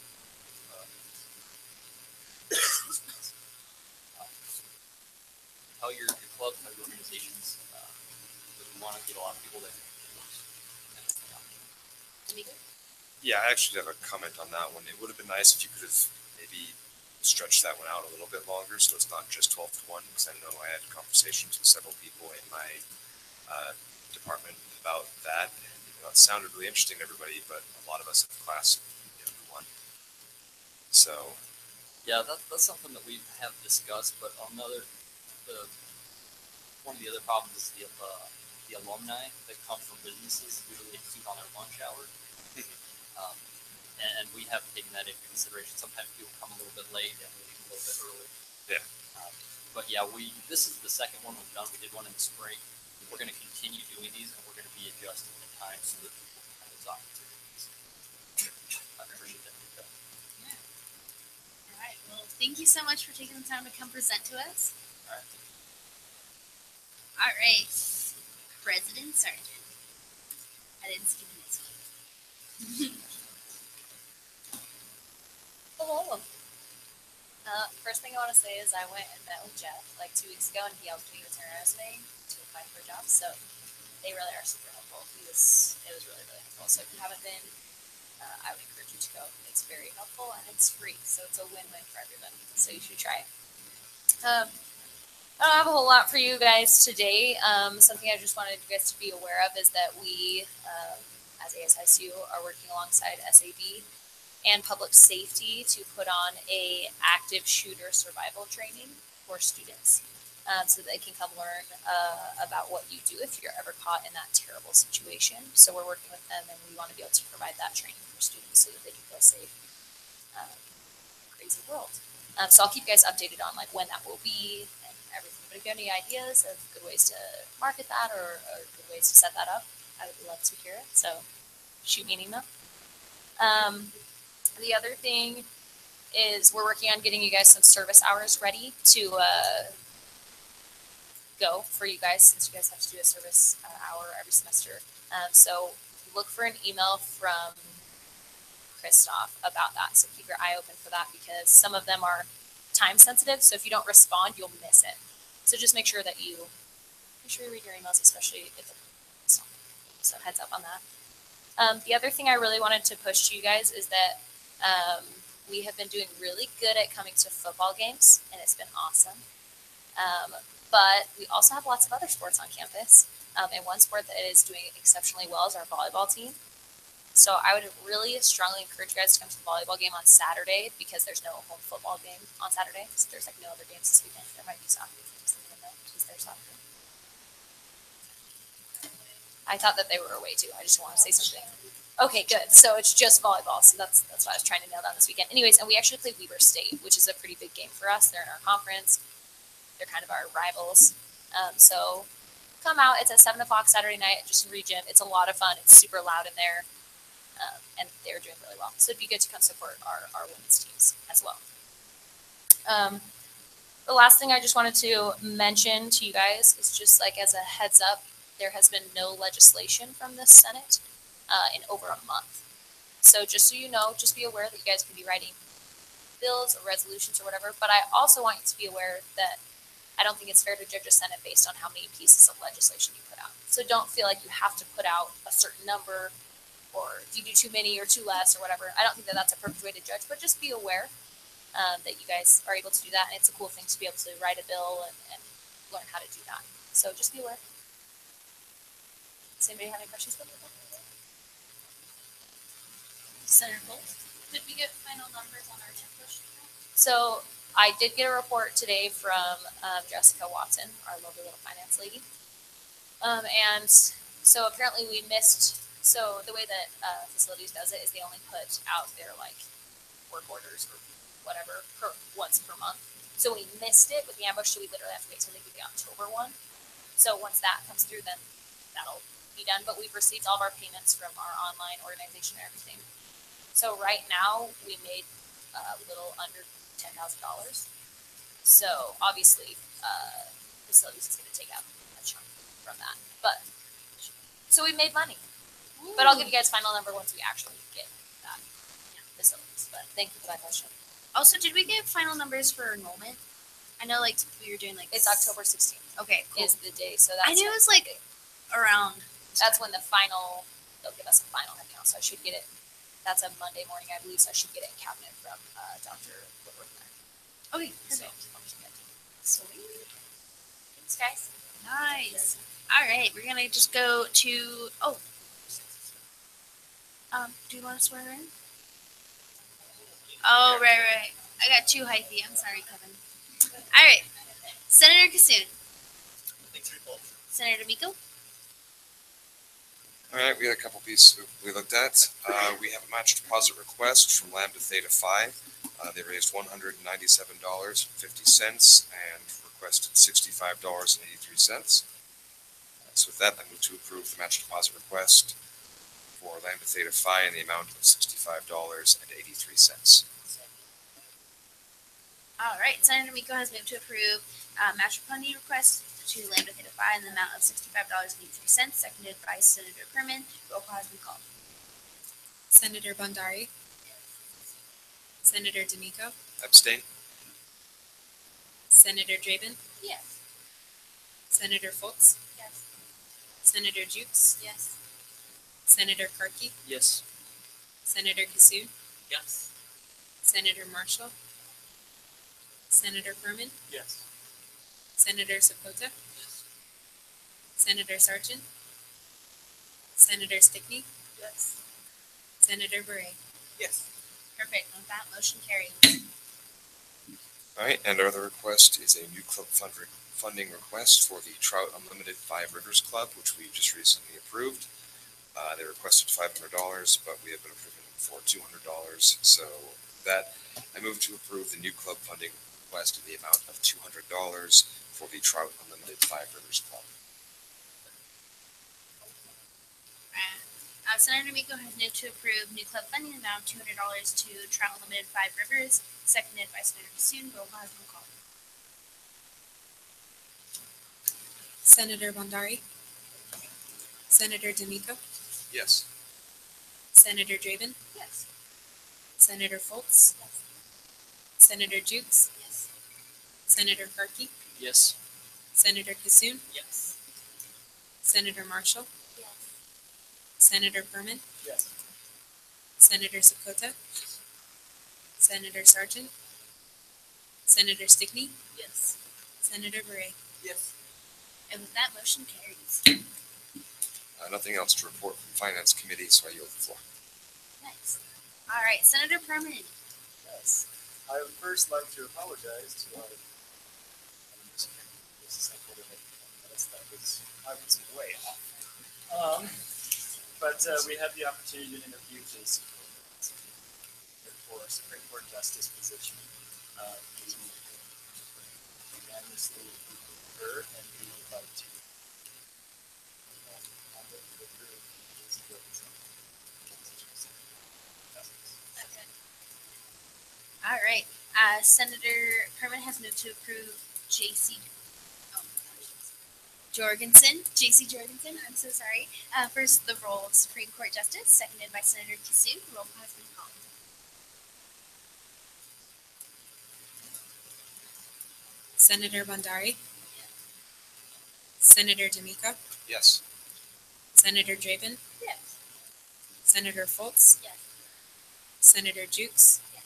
Tell your club, tell your organizations, because we want to get a lot of people there. Yeah, I actually have a comment on that one. It would have been nice if you could have maybe stretched that one out a little bit longer, so it's not just 12 to 1, because I know I had conversations with several people in my department about that. And, it sounded really interesting to everybody, but a lot of us have class at 1. So. Yeah, that's something that we have discussed, but one of the other problems is the alumni that come from businesses usually exceed on their lunch hour. And we have taken that into consideration. Sometimes people come a little bit late and we leave a little bit early. Yeah. But yeah, this is the second one we've done. We did one in the spring. We're going to continue doing these, and we're going to be adjusting the time so that people can have those opportunities. I appreciate that. All right. Well, thank you so much for taking the time to come present to us. All right. All right. President Sargent. I didn't see him this week. Hello. First thing I want to say is I went and met with Jeff like 2 weeks ago, and he helped me with my resume to apply for a job. So they really are super helpful. It was really, really helpful. So if you haven't been, I would encourage you to go. It's very helpful and it's free, so it's a win-win for everybody. So you should try it. I don't have a whole lot for you guys today. Something I just wanted you guys to be aware of is that we, as ASISU, are working alongside SAB and public safety to put on a active shooter survival training for students, so that they can come learn about what you do if you're ever caught in that terrible situation. So we're working with them, and we want to be able to provide that training for students so that they can feel safe. Crazy world. So I'll keep you guys updated on like when that will be and everything. But if you have any ideas of good ways to market that or good ways to set that up, I would love to hear it. So shoot me an email. The other thing is we're working on getting you guys some service hours ready to go for you guys, since you guys have to do a service hour every semester. So look for an email from Christoph about that. So keep your eye open for that, because some of them are time sensitive. So if you don't respond, you'll miss it. So just make sure that you read your emails, especially if it's not. So heads up on that. The other thing I really wanted to push to you guys is that we have been doing really good at coming to football games, and it's been awesome. but we also have lots of other sports on campus. And one sport that is doing exceptionally well is our volleyball team. So I would really strongly encourage you guys to come to the volleyball game on Saturday because there's no home football game on Saturday. So there's like no other games this weekend. There might be soccer games in the because there's soccer. I thought that they were away too. I just want to say something. Okay, good. So it's just volleyball. So that's what I was trying to nail down this weekend. Anyways, and we actually play Weber State, which is a pretty big game for us. They're in our conference. They're kind of our rivals. So come out. It's at 7 o'clock Saturday night at Justin Reed Gym. It's a lot of fun. It's super loud in there. And they're doing really well. So it'd be good to come support our women's teams as well. The last thing I just wanted to mention to you guys is just like as a heads up, there has been no legislation from the Senate in over a month. So just so you know, just be aware that you guys could be writing bills or resolutions or whatever. But I also want you to be aware that I don't think it's fair to judge a Senate based on how many pieces of legislation you put out. So don't feel like you have to put out a certain number or if you do too many or too less or whatever. I don't think that that's a perfect way to judge, but just be aware that you guys are able to do that. And it's a cool thing to be able to write a bill and learn how to do that. So just be aware. Does anybody have any questions for me? Senator Fultz, did we get final numbers on our tip push? So I did get a report today from Jessica Watson, our lovely little finance lady. And so apparently we missed, so the way that facilities does it is they only put out their like work orders or whatever once per month. So we missed it with the ambush, so we literally have to wait till they do the October one. So once that comes through, then that'll be done. But we've received all of our payments from our online organization and everything. So right now we made a little under $10,000. So obviously, facilities is going to take out a chunk from that. But so we made money. But I'll give you guys final number once we actually get that facilities. But thank you for that question. Also, did we get final numbers for enrollment? I know, like, we were doing, like... It's October 16th. Okay, cool. Is the day. So that's... I knew it was, like, around... That's when the final... They'll give us a final head count, so I should get it. That's a Monday morning, I believe, so I should get it in cabinet from Dr. Woodward there. Okay, perfect. So, sweet. Thanks, guys. Nice. All right, we're going to just go to... Oh. Do you want to swear in? Oh, right. I got too hypey. I'm sorry, Kevin. All right. Senator Kassoon. Senator D'Amico. All right, we had a couple pieces we looked at. We have a match deposit request from Lambda Theta Phi. They raised $197.50 and requested $65.83. So with that, I move to approve the match deposit request for Lambda Theta Phi in the amount of $65.83. All right. Senator D'Amico has moved to approve match funding request to Lambda Theta Phi in the amount of $65.83, seconded by Senator Perman. Roll call has been called. Senator Bondari. Senator D'Amico. Abstain. Senator Draven. Yes. Senator Fultz. Yes. Senator Jukes. Yes. Senator Karki. Yes. Senator Kassoon. Yes. Senator Marshall. Senator Furman. Yes. Senator Sapota. Senator Sargent. Senator Stickney. Yes. Senator Bure. Yes. Perfect. With that, motion carries. All right, and our other request is a new club funding request for the Trout Unlimited Five Rivers Club, which we just recently approved. They requested $500, but we have been approving them for $200. So that I move to approve the new club funding request in the amount of $200 for the Trout Unlimited Five Rivers Club. Senator D'Amico has moved to approve new club funding in the amount of $200 to Trout Unlimited Five Rivers, seconded by Senator Kassoon. Roll call has been called. Senator Bondari. Senator D'Amico. Yes. Senator Draven. Yes. Senator Fultz. Yes. Senator Jukes. Yes. Senator Karki. Yes. Senator Kassoon. Yes. Senator Marshall. Yes. Senator Furman. Yes. Senator Sapota. Senator Sargent. Senator Stickney. Yes. Senator Bure. Yes. And with that, motion carries. Nothing else to report from Finance Committee, so I yield the floor. Nice. All right, Senator Perman. Yes. I would first like to apologize to our I was way off. But we had the opportunity to interview JC for a Supreme Court Justice position. We unanimously concur, and we would like to approve JC Jorgensen. All right. Senator Perman has moved to approve J.C. Jorgensen, I'm so sorry, first the role of Supreme Court Justice, seconded by Senator Kissoon. Roll call has been called. Senator Bandari. Senator D'Amico. Yes. Senator Draven. Yes. Senator Foltz. Yes. Senator Jukes. Yes.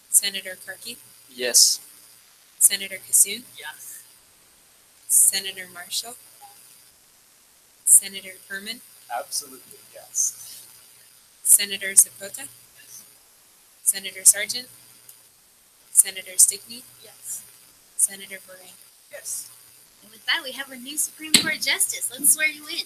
Senator Karki. Yes. Senator Kissoon. Yes. Senator Marshall. Senator Perman. Absolutely, yes. Senator Sakota. Senator Sargent. Senator Stickney. Yes. Senator Bering. Yes. And with that, we have our new Supreme Court Justice. Let's swear you in.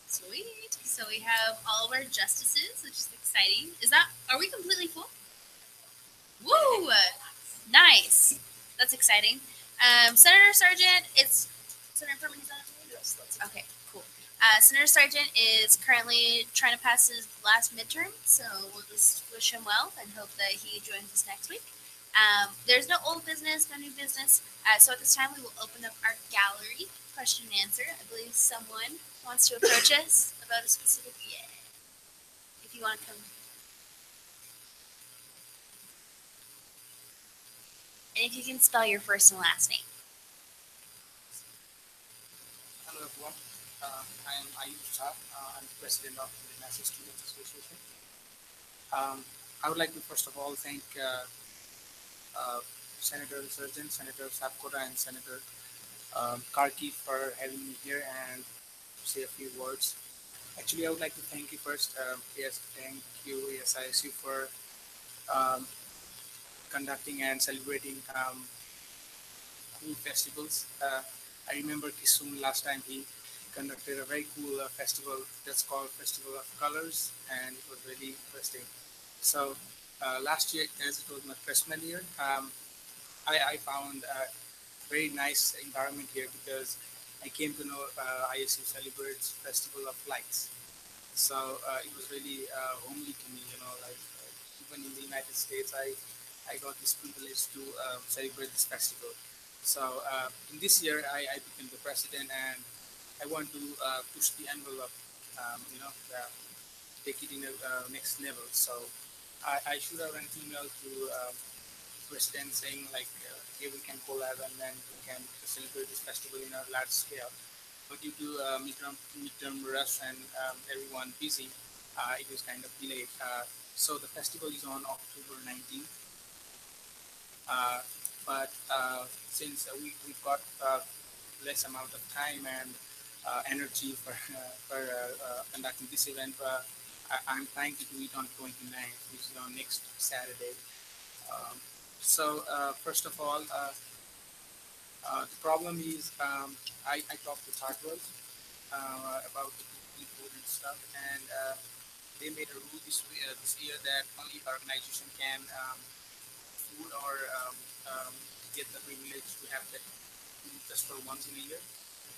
Sweet. So we have all of our justices, which is exciting. Are we completely full? Woo! Nice. That's exciting. Senator Sargent, Senator Perman, is that okay? Yes, that's Okay, cool. Senator Sargent is currently trying to pass his last midterm, so we'll just wish him well and hope that he joins us next week. There's no old business, no new business. So at this time, we will open up our gallery question and answer. I believe someone wants to approach us about a specific, if you want to come. And if you can spell your first and last name. Hello everyone, I am Ayub Shah. I'm the president of the National Students Association. I would like to first of all thank Senator Sargent, Senator Sapkota, and Senator Karki for having me here and say a few words. Actually, I would like to thank you first. Thank you ASISU for conducting and celebrating cool festivals. I remember Kissoon last time he conducted a very cool festival that's called Festival of Colors, and it was really interesting. So last year, as it was my freshman year, I found a very nice environment here because I came to know ISU celebrates Festival of Lights. So it was really homely to me, like even in the United States, I got this privilege to celebrate this festival. So in this year, I became the president, and I want to push the envelope, take it in the next level. So I shoot out an email to president saying like, hey, we can collab and then we can celebrate this festival in a large scale. But due to midterm rush and everyone busy, it was kind of delayed. So the festival is on October 19th. But since we've got less amount of time and energy for conducting this event, I'm trying to do it on 29th, which is on next Saturday. So first of all, the problem is I talked to Hartwell about cooking food and stuff. And they made a rule this year that only organization can food or get the privilege to have that just for once in a year.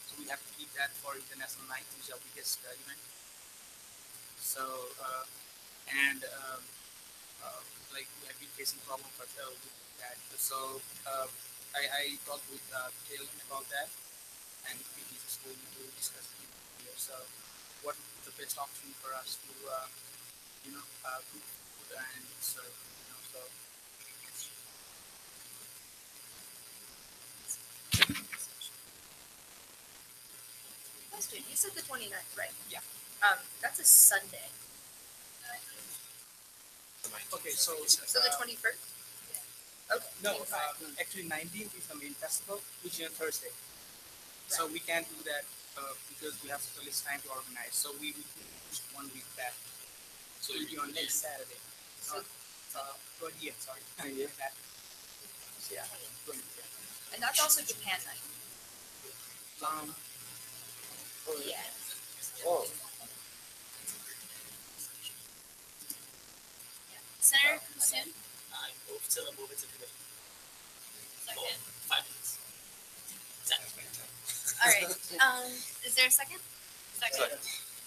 So we have to keep that for International Night, which is our biggest event. So like we have been facing problems with that. So I talked with Taylor about that, and he just told me to discuss it here. So what is the best option for us to cook food and serve? So. Question, you said the 29th, right? Yeah. That's a Sunday. Okay, so the 21st? Okay. No, actually 19th is the main festival, which is on Thursday. Right. So we can't do that because we have to list time to organize. So we will push 1 week back. So it'll be on next Saturday. So 20th, sorry. Yeah. Yeah. 20th. And that's also Japan night. Yeah. Oh. Senator Kusun? I move it to committee. Second. 5 minutes. 10. All right. Is there a second? Second.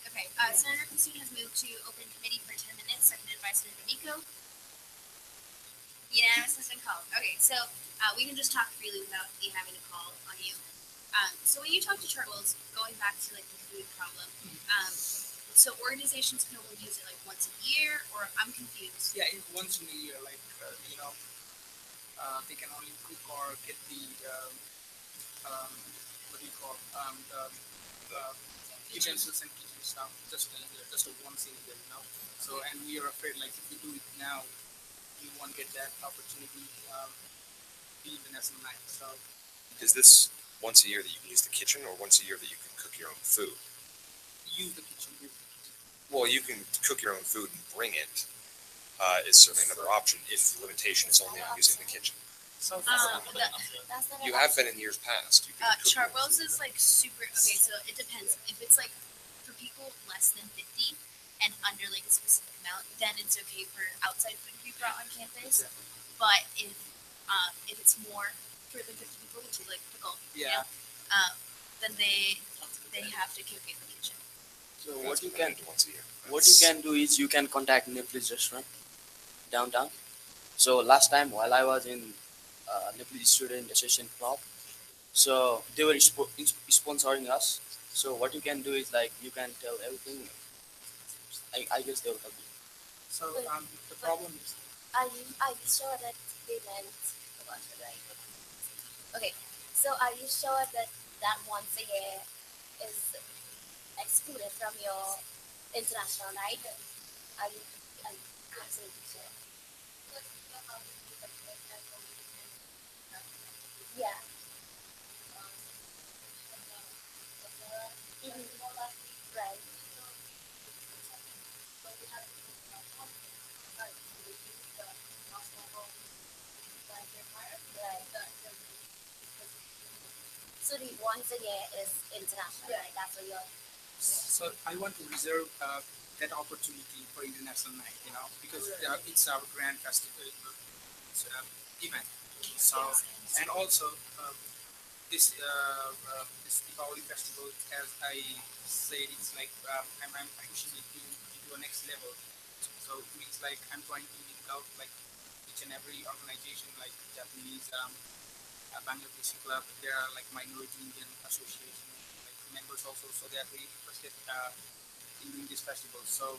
Okay. Senator Kusun has moved to open committee for 10 minutes, seconded by Senator Nico. Unanimous has been called. Okay, so we can just talk freely without me having to call on you. So when you talk to Chartwells, going back to like the food problem, so organizations can only use it like once a year, or I'm confused. Yeah, once in a year, like they can only cook or get the what do you call utensils and kitchen stuff just a year, just a once in a year, So and we are afraid like if we do it now, we won't get that opportunity be the national night. So Is this once a year that you can use the kitchen, or once a year that you can cook your own food? Use the kitchen. Well, you can cook your own food and bring it. Is certainly another option if the limitation is only on using the kitchen. So That's not You have been in years past. You can cook your own Chartwells food. is like super. Okay, so it depends. If it's like for people less than 50 and under like a specific amount, then it's okay for outside food to be brought on campus. But if it's more for the 50 people, which is like pickle, then they have to cook it in the kitchen. So what you can do is you can contact Nepalese restaurant downtown. So last time while I was in Nepalese Student Association Club, so they were sponsoring us. So what you can do is like you can tell everything. I guess they will help you. So the problem is. Are you sure that they meant? Right? Okay, so are you sure that once a year is excluded from your international night? Are you absolutely sure? Yeah. Right. So the once a year is international, right? That's what you're. So I want to reserve that opportunity for international night, because it's our grand festival event. So and also this Diwali festival, as I said, it's like I'm pushing it to a next level. So it's like I'm trying to link out like each and every organization, like Japanese, Bangladeshi club. There are like minority Indian association like members also, so they are very interested in doing this festival. So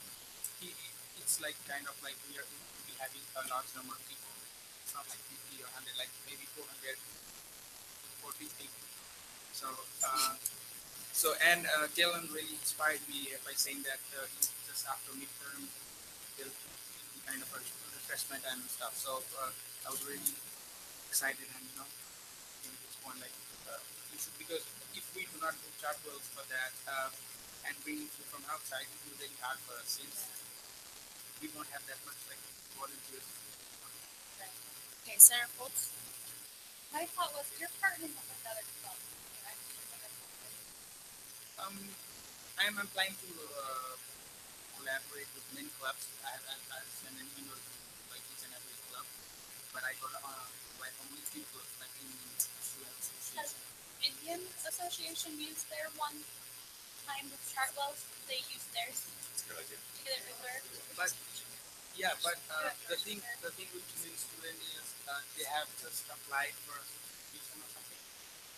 it's like kind of like we are having a large number of people. It's not like 50 or 100, like maybe 400, 450. So and Dylan really inspired me by saying that just after midterm there'll be kind of a refreshment and stuff. So I was really excited and one like you should, because if we do not do Chartwells for that and bring food from outside, it will be very hard for us since we don't have that much like volunteers. Okay, Senator Foltz. My thought was you're partnering with another club, right? I'm applying to collaborate with many clubs. I'll send an email to like each and every club, but I got like only 3 clubs, like Indian Student Association. Indian Association used their one time with Chartwell. They used theirs It's a good idea. to get it over. But yeah, but the thing with community student is they have just applied for a certification or something,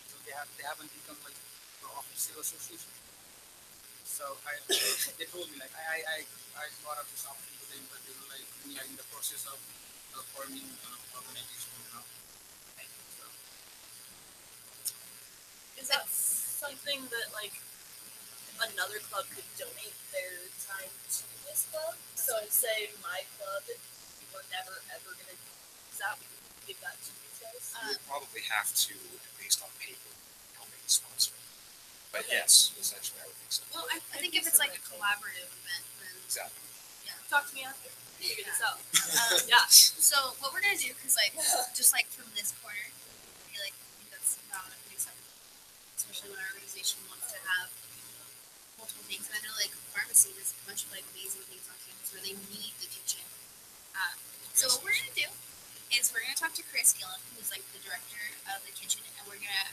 so they haven't become like the official association. So they told me like I brought up this option to them, but they were like we are in the process of forming organization, you know. So, Is that something that like another club could donate their time to this club? So say my club, we were never ever gonna use that, we could give that to these guys. You would probably have to, based on paper, helping sponsor. But Okay. yes, essentially, I would think so. Well, I think if it's like a collaborative event, then Exactly. Talk to me after. Figure this out. yeah. So what we're gonna do, cause like just like from this corner, I feel like that's not acceptable, especially when our organization wants to have multiple things. And I know like pharmacy has a bunch of like amazing things on campus where they need the kitchen. So what we're gonna do is we're gonna talk to Chris Gillen, who's like the director of the kitchen, and we're gonna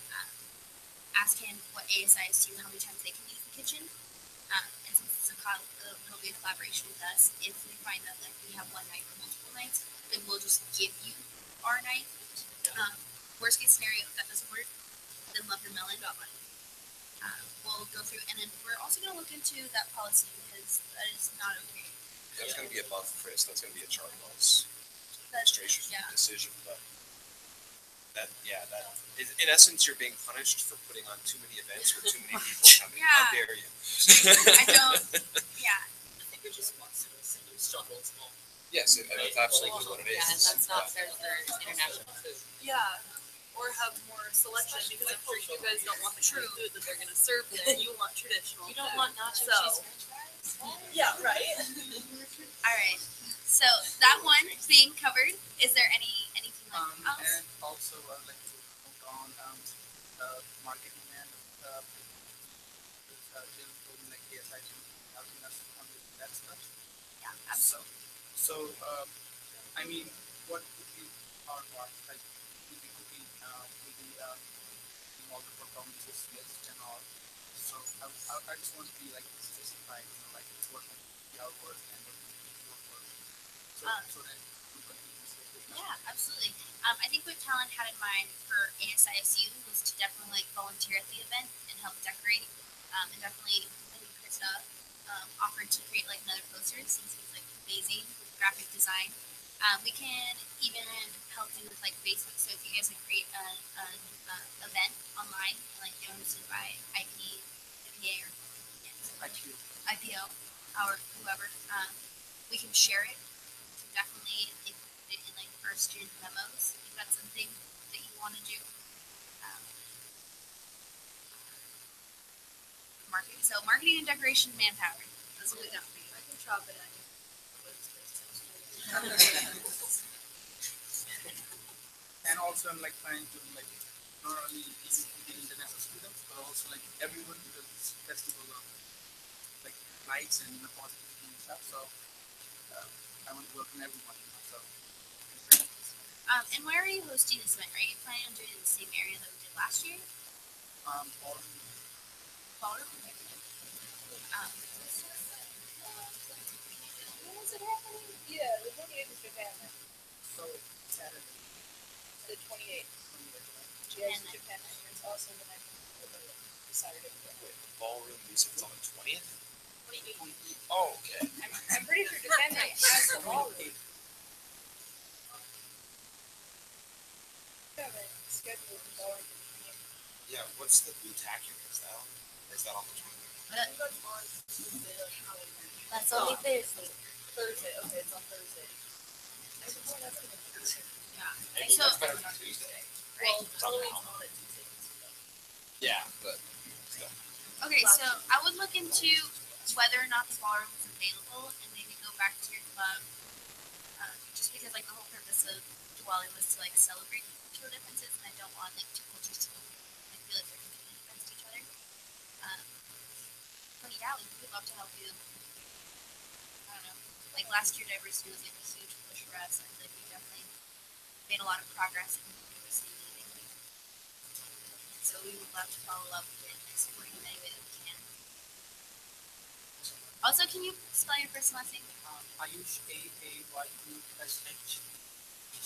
ask him what ASIs do, how many times they can use the kitchen. And since it's it'll be a collaboration with us, if we find that like we have one night or multiple nights, then we'll just give you our night. Worst case scenario, if that doesn't work, then love your melon. We'll go through, and then we're also going to look into that policy because that is not okay. That's going to be above Chris. That's going to be a Chartwell's That's administration yeah. decision. But that in essence, you're being punished for putting on too many events with too many people coming. How Yeah. dare you? I don't. Yeah. I think it just wants to simply struggle small. Yes, that's absolutely what it is. Yeah, and that's not fair for international. Yeah. Or have more selection because I'm sure you guys don't want the true food that they're gonna serve there. You want traditional. You don't food. want nacho So- cheese french fries? Yeah, right. All right. So that one being covered, is there anything like else? And also I'd like to put on marketing and Jim told me like ASI helping us on that stuff. Yeah, absolutely. So I mean, what would be our part? Like, we'll be cooking, we'll be doing all the performances list and all. So I just want to be like specified, you know, like what will be our work and what will be your work. So that we continue to stay with that. Yeah, absolutely. I think what Talon had in mind for ASISU was to definitely like volunteer at the event and help decorate. And definitely, I think Krista offered to create like another poster since he's like amazing with graphic design. We can even help you with like Facebook. So if you guys like create an event online, like hosted by IPA or IPO or whoever, we can share it. So definitely include it in like our student memos if that's something that you want to do. Marketing. So marketing and decoration, manpower. That's what we got. I can chop it at you. And also I'm like trying to like not only the international students but also like everyone because it's festival of like lights and positivity and stuff. So I want to welcome everyone. So And where are you hosting this event? Are you planning on doing it in the same area that we did last year? all Ballroom? When is it happening? Yeah, the 28th is Japan. so Saturday. The 28th. Yes, Japan. It's also the night Saturday. Ballroom music is on the 20th? What do you mean? Oh, okay. I'm pretty sure Japan has the ballroom. Scheduled the ballroom. Yeah, what's the Butacular? Is that on? Or is that on the 20th? That's only Thursday. Thursday, okay, it's on Thursday. Yeah. Maybe So, that's better than Tuesday. right. Halloween's on at Tuesday. Yeah, but Okay, so I would look into whether or not the ballroom is available and maybe go back to your club. Just because like the whole purpose of Diwali was to like celebrate cultural differences, and I don't want like two cultures to like feel like they're competing against each other. Point it out. we'd love to help you. I don't know. Like last year, diversity was like a huge push for us. I feel like we definitely made a lot of progress in diversity meeting. So we would love to follow up with it and support you in any way that we can. Also, can you spell your first and last name? Ayush, AAYUSH.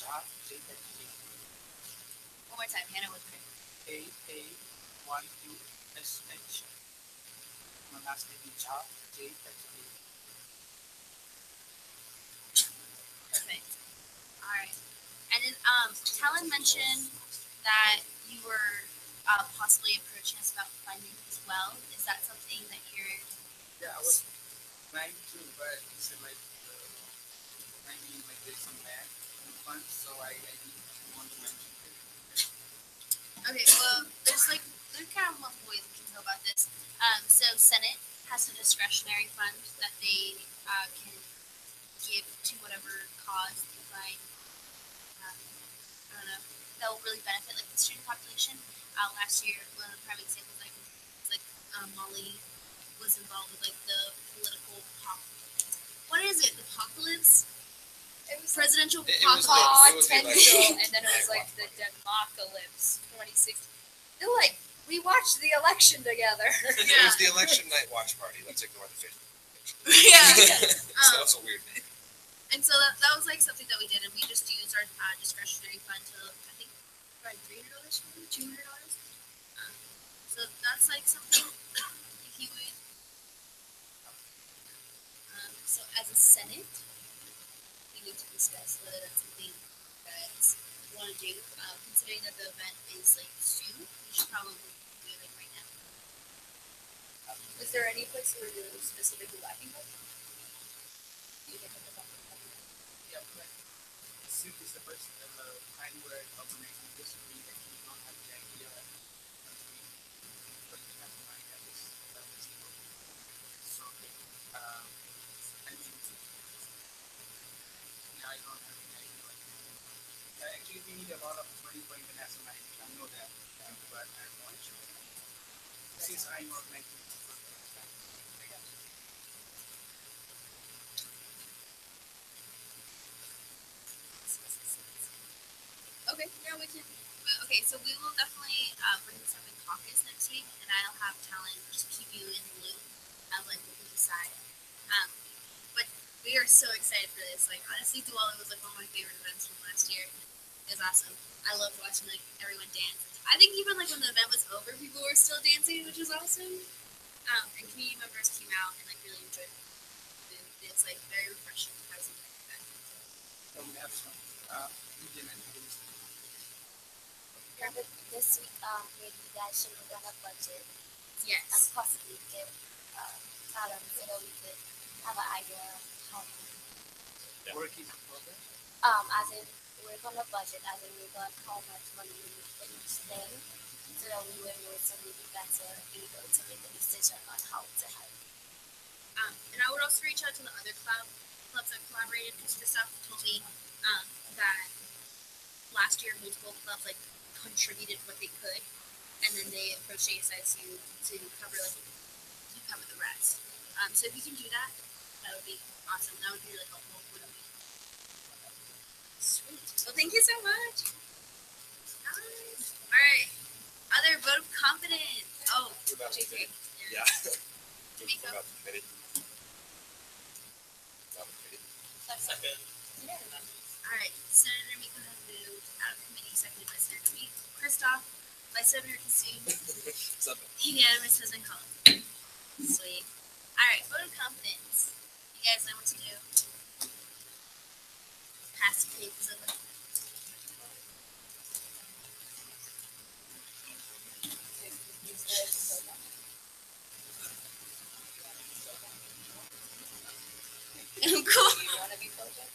Jha, JHA. One more time. Hannah was great. AAYUSH. My last name is Jha, JHA. Perfect. All right. And then, Talon mentioned that you were possibly approaching us about funding as well. Is that something that you're? Yeah, I was trying to, but he said like maybe like there's some bad funds, so I didn't want to mention it. Okay. Well, there's kind of multiple ways we can go about this. So Senate has a discretionary fund that they can give to whatever cause they find. I don't know. That will really benefit like the student population. Last year, one of the prime examples Molly was involved with like the political what is it? The apocalypse? It was Presidential It was apocalypse. the potential, and then it was like the Democalypse 2016. They're like, we watched the election together. It was the election night watch party. Let's ignore the Facebook. Yeah. So that's a weird name. And so that was like something that we did, and we just used our discretionary fund to I think around $300, $200. So that's like something if you would. So as a Senate, we need to discuss whether that's something that you want to do. Considering that the event is like soon, we should probably do it like right now. Was there any place where you were specifically lacking help? Yeah, but Soup is the first time where organizing this, we actually don't have the idea that we have in mind that is zero. So, I mean, yeah, I don't have any idea. Like, actually, we need a lot of money for international night. I know that, but I have no idea. Since I'm organizing. Okay, yeah, we can. Okay, so we will definitely bring this up in caucus next week, and I'll have Talon just keep you in the loop of like what we decide. But we are so excited for this. Like honestly, Diwali was like one of my favorite events from last year. It was awesome. I loved watching like everyone dance. I think even like when the event was over, people were still dancing, which was awesome. And community members came out and like really enjoyed it. It's like very refreshing to have something like that. So we have some Indian activities. Yeah, but this week, maybe you guys should run a budget and Yes. possibly give Adam so that we could have an idea of how Work in progress. as in work on a budget, as in we're like how much money we need for each thing, so that we would know so we'd be better able to make a decision on how to help. And I would also reach out to the other clubs that collaborated because Christoph told me that last year multiple clubs like contributed what they could, and then they approached ASISU to cover the rest. So if you can do that, that would be awesome. That would be really helpful. Sweet. Well, thank you so much. Nice. All right. Other vote of confidence. Oh, What about the JK. committee? Yeah. What Miko. about the committee? About the committee. Second. All right. Senator Miko has moved out of committee, seconded by Senator Christoph, by Senator Kassoon. Something. Unanimous has been called. Sweet. All right. Vote of confidence. You guys know what to do. Pass the papers over. Cool. Do you want to be project?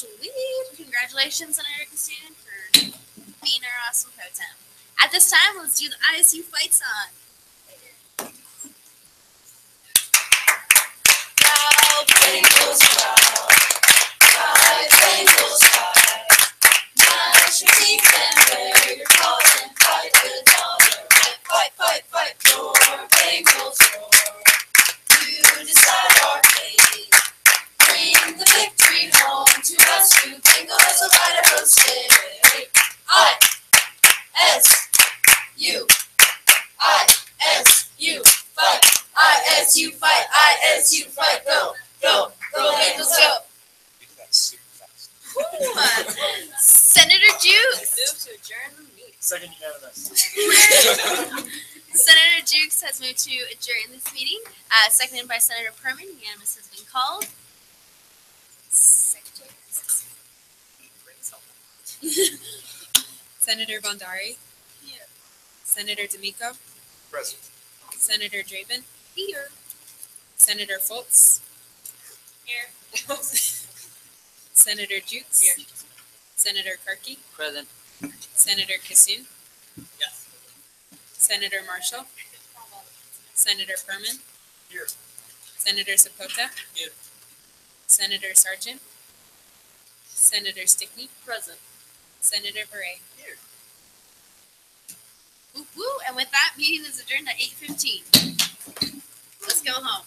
Sweet. Congratulations, Senator Cassoon, for being our awesome pro temp. At this time, let's do the ISU fight song. Proud Bengals, proud. Pride, Bengals, pride. March your teeth and wear your coat and fight with honor. Fight, fight, fight, roar, Bengals, roar. You decide our fate. Bring the victory home to us, you Bengals of Idaho State. ISU, ISU, fight, ISU, fight, ISU, fight, go, go, go, Bengals, go. You did that super fast. Senator Jukes. Move to adjourn the meeting. Second unanimous. Senator Jukes has moved to adjourn this meeting, seconded by Senator Perman. Unanimous has been called. Secretary. Senator Bondari. Here. Senator D'Amico. Present. Senator Draven. Here. Senator Foltz. Here. Senator Jukes. Here. Senator Karki. Present. Senator Kassoon. Yes. Senator Marshall. Senator Furman. Here. Senator Zapota. Here. Senator Sargent. Senator Stickney. Present. Senator Beret. Woo woo! And with that, meeting is adjourned at 8:15. Let's go home.